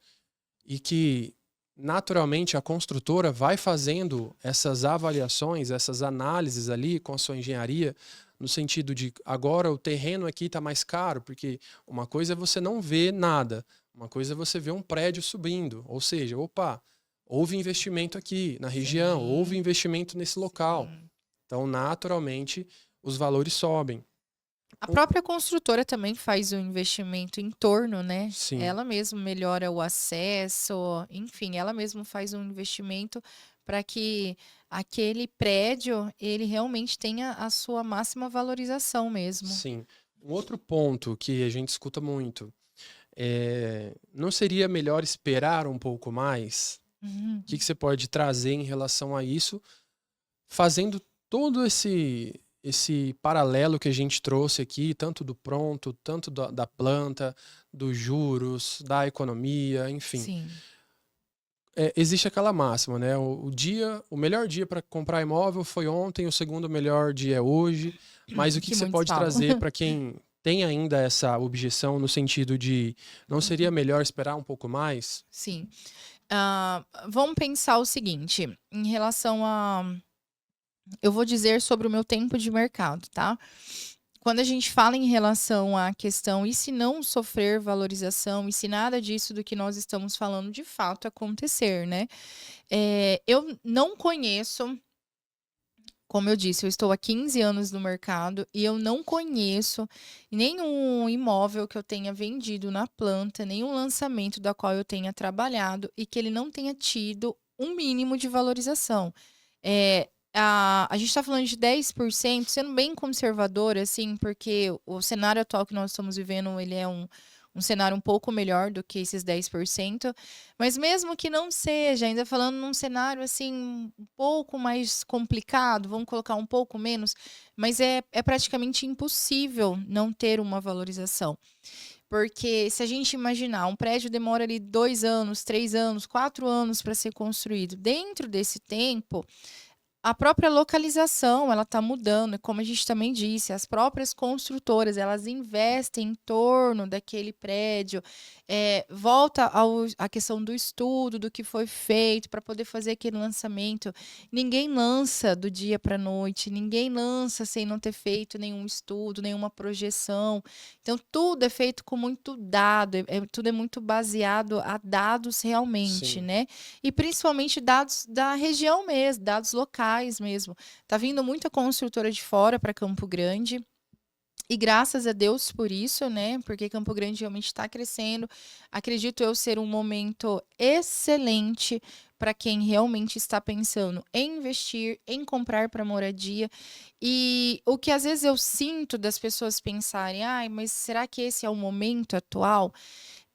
e que naturalmente a construtora vai fazendo essas avaliações, essas análises ali com a sua engenharia, no sentido de agora o terreno aqui está mais caro, porque uma coisa é você não ver nada, uma coisa é você ver um prédio subindo, ou seja, opa, houve investimento aqui na região, houve investimento nesse local. Então, naturalmente, os valores sobem. A própria construtora também faz o investimento em torno, né? Sim. Ela mesma melhora o acesso, enfim, ela mesma faz um investimento para que aquele prédio ele realmente tenha a sua máxima valorização mesmo. Sim. Um outro ponto que a gente escuta muito não seria melhor esperar um pouco mais? O que você pode trazer em relação a isso, fazendo todo esse paralelo que a gente trouxe aqui, tanto do pronto, tanto da planta, dos juros, da economia, enfim. Sim. Existe aquela máxima, né? O melhor dia para comprar imóvel foi ontem, o segundo melhor dia é hoje. Mas o que você pode trazer para quem tem ainda essa objeção no sentido de não seria melhor esperar um pouco mais? Sim. Vamos pensar o seguinte, em relação a... Eu vou dizer sobre o meu tempo de mercado, tá? Quando a gente fala em relação à questão, e se não sofrer valorização, e se nada disso do que nós estamos falando de fato acontecer, né? Eu não conheço, como eu disse, eu estou há 15 anos no mercado e eu não conheço nenhum imóvel que eu tenha vendido na planta, nenhum lançamento da qual eu tenha trabalhado e que ele não tenha tido um mínimo de valorização. A gente está falando de 10%, sendo bem conservador, assim, porque o cenário atual que nós estamos vivendo, ele é um cenário um pouco melhor do que esses 10%, mas mesmo que não seja, ainda falando num cenário, assim, um pouco mais complicado, vamos colocar um pouco menos, mas é praticamente impossível não ter uma valorização. Porque se a gente imaginar, um prédio demora ali 2 anos, 3 anos, 4 anos para ser construído. Dentro desse tempo, a própria localização, ela está mudando, como a gente também disse, as próprias construtoras, elas investem em torno daquele prédio, volta à questão do estudo, do que foi feito para poder fazer aquele lançamento. Ninguém lança do dia para a noite, ninguém lança sem não ter feito nenhum estudo, nenhuma projeção. Então, tudo é feito com muito dado, tudo é muito baseado a dados realmente, Sim. né? E principalmente dados da região mesmo, dados locais mesmo. Tá vindo muita construtora de fora para Campo Grande. E graças a Deus por isso, né? Porque Campo Grande realmente está crescendo. Acredito eu ser um momento excelente para quem realmente está pensando em investir, em comprar para moradia. E o que às vezes eu sinto das pessoas pensarem, ai, mas será que esse é o momento atual?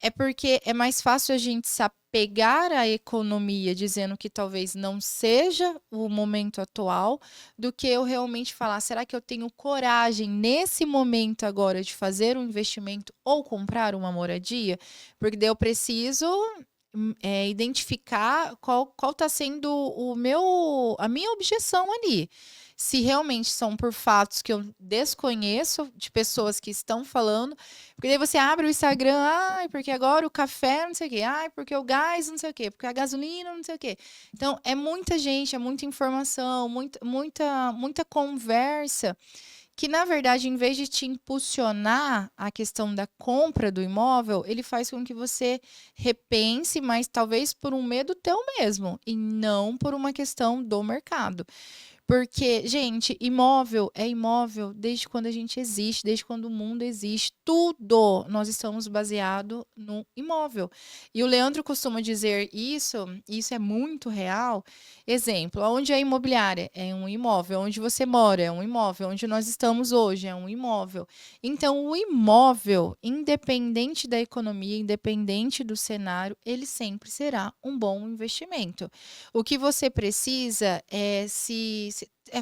É porque é mais fácil a gente se apegar à economia dizendo que talvez não seja o momento atual, do que eu realmente falar, será que eu tenho coragem nesse momento agora de fazer um investimento ou comprar uma moradia? Porque daí eu preciso identificar qual está sendo a minha objeção ali. Se realmente são por fatos que eu desconheço, de pessoas que estão falando, porque daí você abre o Instagram, ai, porque agora o café não sei o quê, ai, porque o gás não sei o quê, porque a gasolina não sei o quê. Então, é muita gente, é muita informação, muita conversa, que na verdade, em vez de te impulsionar a questão da compra do imóvel, ele faz com que você repense, mas talvez por um medo teu mesmo, e não por uma questão do mercado. Porque, gente, imóvel é imóvel desde quando a gente existe, desde quando o mundo existe. Tudo nós estamos baseado no imóvel. E o Leandro costuma dizer isso, e isso é muito real. Exemplo, onde é a imobiliária? É um imóvel. Onde você mora? É um imóvel. Onde nós estamos hoje? É um imóvel. Então, o imóvel, independente da economia, independente do cenário, ele sempre será um bom investimento. O que você precisa é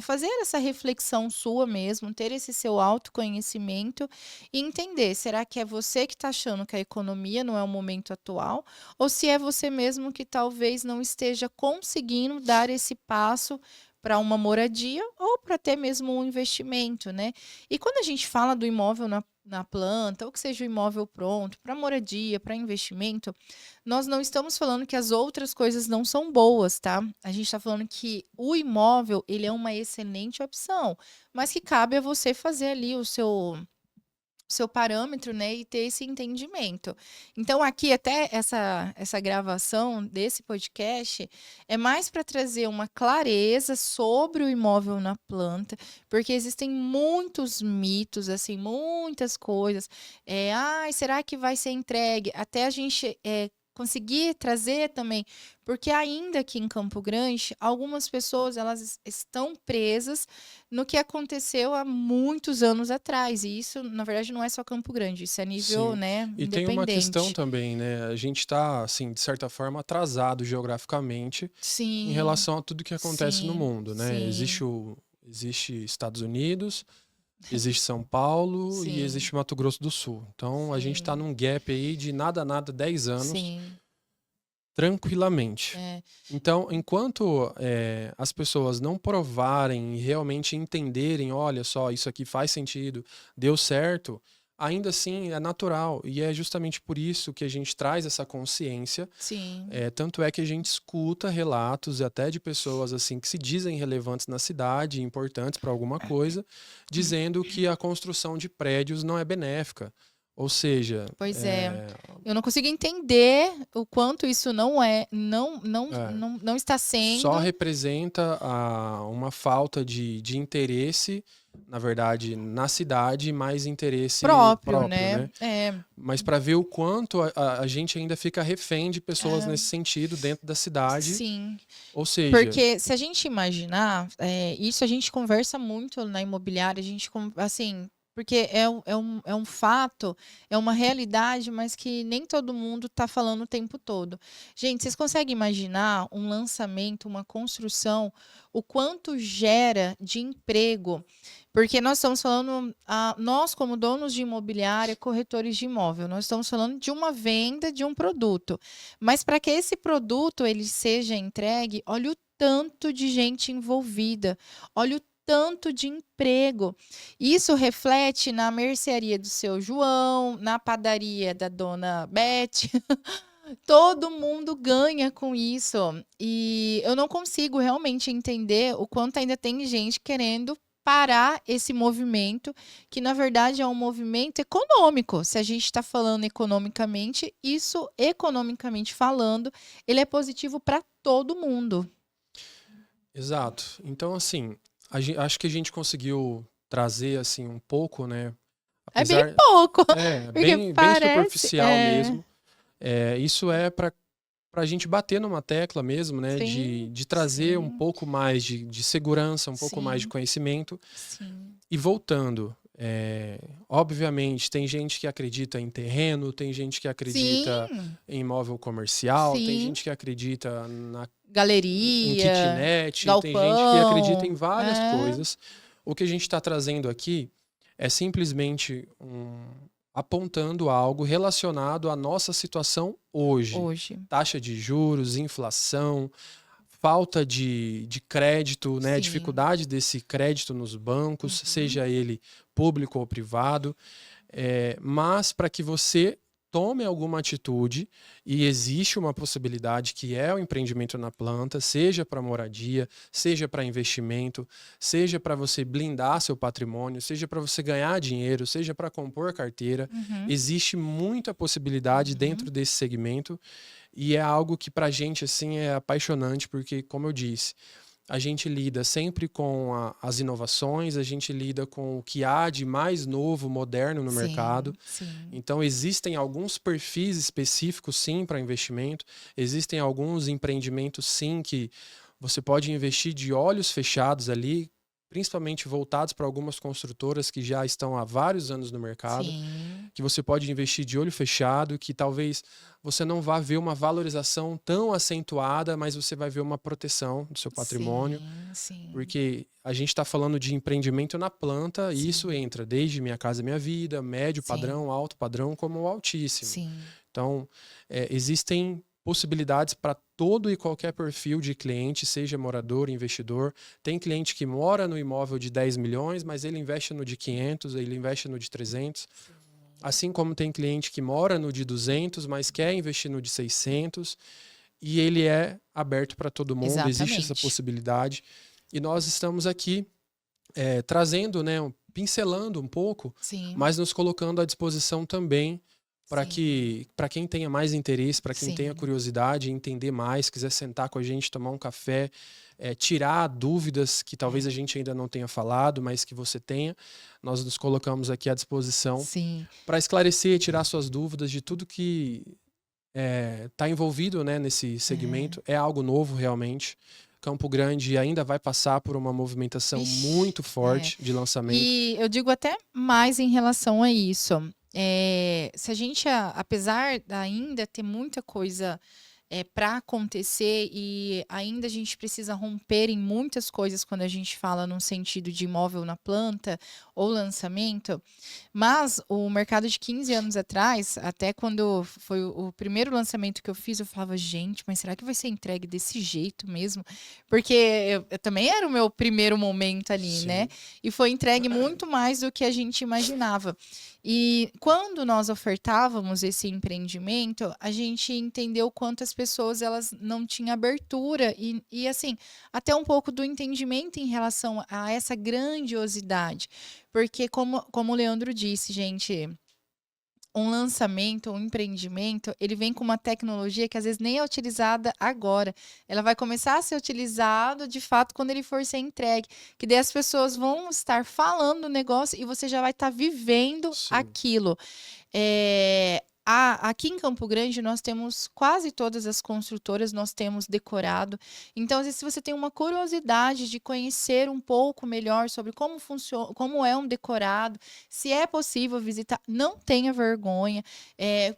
fazer essa reflexão sua mesmo, ter esse seu autoconhecimento e entender, será que é você que está achando que a economia não é o momento atual? Ou se é você mesmo que talvez não esteja conseguindo dar esse passo para uma moradia ou para até mesmo um investimento, né? E quando a gente fala do imóvel na planta, ou que seja o imóvel pronto, para moradia, para investimento, nós não estamos falando que as outras coisas não são boas, tá? A gente está falando que o imóvel, ele é uma excelente opção, mas que cabe a você fazer ali o seu parâmetro, né, e ter esse entendimento. Então, aqui, até essa gravação desse podcast é mais para trazer uma clareza sobre o imóvel na planta, porque existem muitos mitos, assim, muitas coisas. Será que vai ser entregue? Até a gente conseguir trazer também, porque ainda aqui em Campo Grande, algumas pessoas elas estão presas no que aconteceu há muitos anos atrás. E isso, na verdade, não é só Campo Grande, isso é nível, Sim. né, E tem uma questão independente. também, né? A gente está, assim, de certa forma, atrasado geograficamente em Sim, relação a tudo que acontece no sim, mundo, né? sim, Existe Estados Unidos, existe São Paulo e sim, existe Mato Grosso do Sul. Então, a gente está sim, num gap aí de nada, 10 anos, sim. tranquilamente. É, Então, enquanto as pessoas não provarem e realmente entenderem, olha só, isso aqui faz sentido, deu certo, ainda assim é natural. E é justamente por isso que a gente traz essa consciência. sim. Tanto é que a gente escuta relatos até de pessoas assim que se dizem relevantes na cidade, importantes para alguma coisa, dizendo que a construção de prédios não é benéfica. Ou seja, Pois é. Eu não consigo entender o quanto isso é, não está só sendo representa uma falta de interesse, na verdade, na cidade, mais interesse próprio, próprio, né? né? Mas para ver o quanto a gente ainda fica refém de pessoas É, nesse sentido dentro da cidade. sim. Ou seja, Porque se a gente imaginar, isso a gente conversa muito na imobiliária, assim, porque é um fato, é uma realidade, mas que nem todo mundo está falando o tempo todo. Gente, vocês conseguem imaginar um lançamento, uma construção, o quanto gera de emprego? Porque nós estamos falando, nós como donos de imobiliária, corretores de imóvel, nós estamos falando de uma venda de um produto. Mas para que esse produto ele seja entregue, olha o tanto de gente envolvida, olha o tanto de emprego. Isso reflete na mercearia do seu João, na padaria da dona Beth. Todo mundo ganha com isso. E eu não consigo realmente entender o quanto ainda tem gente querendo parar esse movimento, que na verdade é um movimento econômico. Se a gente está falando economicamente, isso, economicamente falando, ele é positivo para todo mundo. exato. Então, assim, acho que a gente conseguiu trazer assim um pouco, né? É bem Apesar, pouco, porque bem parece. superficial mesmo. Isso é para para a gente bater numa tecla mesmo, né? Sim, De trazer um sim, pouco mais de segurança, um pouco mais de sim, conhecimento. sim, E voltando, obviamente, tem gente que acredita em terreno, tem gente que acredita sim, em imóvel comercial, tem sim. gente que acredita em Galeria, kitnet, tem gente que acredita em galpão, várias é, coisas. O que a gente está trazendo aqui é simplesmente apontando algo relacionado à nossa situação hoje. hoje. Taxa de juros, inflação, falta de crédito, né? Sim. Dificuldade desse crédito nos bancos, Uhum. seja ele público ou privado. Mas para que você tome alguma atitude, e existe uma possibilidade que é o empreendimento na planta, seja para moradia, seja para investimento, seja para você blindar seu patrimônio, seja para você ganhar dinheiro, seja para compor carteira, Uhum. existe muita possibilidade Uhum. dentro desse segmento e é algo que para a gente assim é apaixonante porque, como eu disse, a gente lida sempre com as inovações, a gente lida com o que há de mais novo, moderno no mercado. Sim, sim. Então, existem alguns perfis específicos, sim, para investimento. Existem alguns empreendimentos, sim, que você pode investir de olhos fechados ali, principalmente voltados para algumas construtoras que já estão há vários anos no mercado, Sim, que você pode investir de olho fechado, que talvez você não vá ver uma valorização tão acentuada, mas você vai ver uma proteção do seu patrimônio, sim, sim, porque a gente está falando de empreendimento na planta e isso sim, entra desde Minha Casa Minha Vida, médio sim, padrão, alto padrão, como o altíssimo. sim. Então, existem possibilidades para todo e qualquer perfil de cliente, seja morador, investidor. Tem cliente que mora no imóvel de 10 milhões, mas ele investe no de 500, ele investe no de 300. Assim como tem cliente que mora no de 200, mas quer investir no de 600, e ele é aberto para todo mundo, existe essa Exatamente. possibilidade. E nós estamos aqui trazendo, né, pincelando um pouco, Sim, mas nos colocando à disposição também sim, para quem tenha mais interesse, para quem tenha sim. curiosidade, entender mais, quiser sentar com a gente, tomar um café, tirar dúvidas que talvez a É, gente ainda não tenha falado, mas que você tenha, nós nos colocamos aqui à disposição sim. para esclarecer, tirar suas dúvidas de tudo que está envolvido, né, nesse É. segmento. É algo novo realmente. Campo Grande ainda vai passar por uma movimentação Vixe, muito é. forte de lançamento. E eu digo até mais em relação a isso. Se a gente, apesar de ainda ter muita coisa para acontecer e ainda a gente precisa romper em muitas coisas quando a gente fala num sentido de imóvel na planta ou lançamento, mas o mercado de 15 anos atrás, até quando foi o primeiro lançamento que eu fiz, eu falava, gente, mas será que vai ser entregue desse jeito mesmo? Porque eu também era o meu primeiro momento ali, né? Sim, E foi entregue muito mais do que a gente imaginava. E quando nós ofertávamos esse empreendimento, a gente entendeu quantas pessoas elas não tinham abertura e assim, até um pouco do entendimento em relação a essa grandiosidade. Porque, como o Leandro disse, gente, um lançamento, um empreendimento, ele vem com uma tecnologia que às vezes nem é utilizada agora. Ela vai começar a ser utilizada de fato quando ele for ser entregue. Que daí as pessoas vão estar falando do negócio e você já vai estar vivendo sim. aquilo. Aqui em Campo Grande nós temos quase todas as construtoras, nós temos decorado. Então, às vezes, se você tem uma curiosidade de conhecer um pouco melhor sobre como funciona, como é um decorado, se é possível visitar, não tenha vergonha.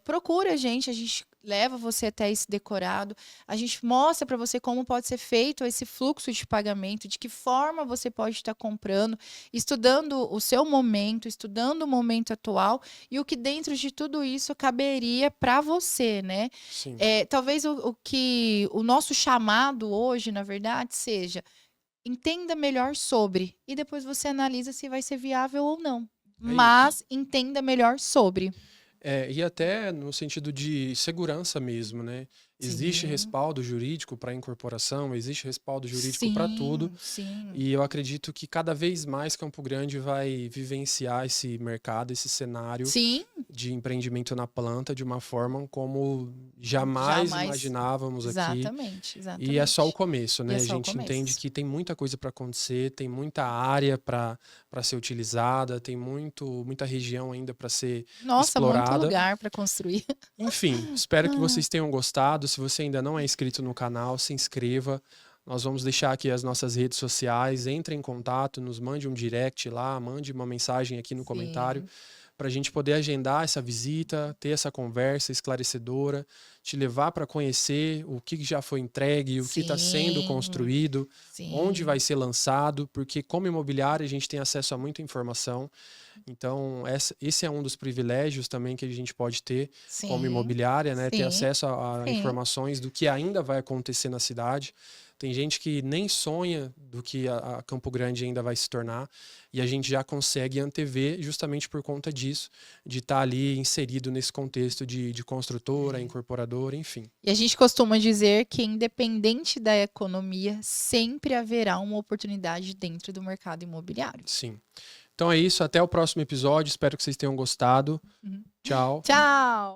Procura a gente leva você até esse decorado, a gente mostra para você como pode ser feito esse fluxo de pagamento, de que forma você pode estar comprando, estudando o seu momento, estudando o momento atual e o que dentro de tudo isso caberia para você, né? Sim. Talvez o que o nosso chamado hoje, na verdade, seja entenda melhor sobre e depois você analisa se vai ser viável ou não. É isso. Mas entenda melhor sobre. E até no sentido de segurança mesmo, né? Existe Sim, respaldo jurídico para incorporação, existe respaldo jurídico para tudo. sim, sim, E eu acredito que cada vez mais Campo Grande vai vivenciar esse mercado, esse cenário sim, de empreendimento na planta de uma forma como jamais jamais. imaginávamos aqui. Exatamente, E é só o exatamente. começo, E é né? A só o gente entende começo. que tem muita coisa para acontecer, tem muita área para ser utilizada, tem muita região ainda para ser Nossa, muito explorada. lugar para construir. Enfim, espero que Ah, vocês tenham gostado. se você ainda não é inscrito no canal, se inscreva. Nós vamos deixar aqui as nossas redes sociais, entre em contato, nos mande um direct lá, mande uma mensagem aqui no comentário, para a gente poder agendar essa visita, ter essa conversa esclarecedora, te levar para conhecer o que já foi entregue, o que está sendo construído, onde vai ser lançado, porque como imobiliário a gente tem acesso a muita informação. Então, esse é um dos privilégios também que a gente pode ter como imobiliária, né? Ter acesso a informações do que ainda vai acontecer na cidade. Tem gente que nem sonha do que a Campo Grande ainda vai se tornar, e a gente já consegue antever justamente por conta disso, de estar ali inserido nesse contexto de construtora, incorporadora, enfim. E a gente costuma dizer que, independente da economia, sempre haverá uma oportunidade dentro do mercado imobiliário. Sim. Então é isso, até o próximo episódio, espero que vocês tenham gostado. Tchau. Tchau!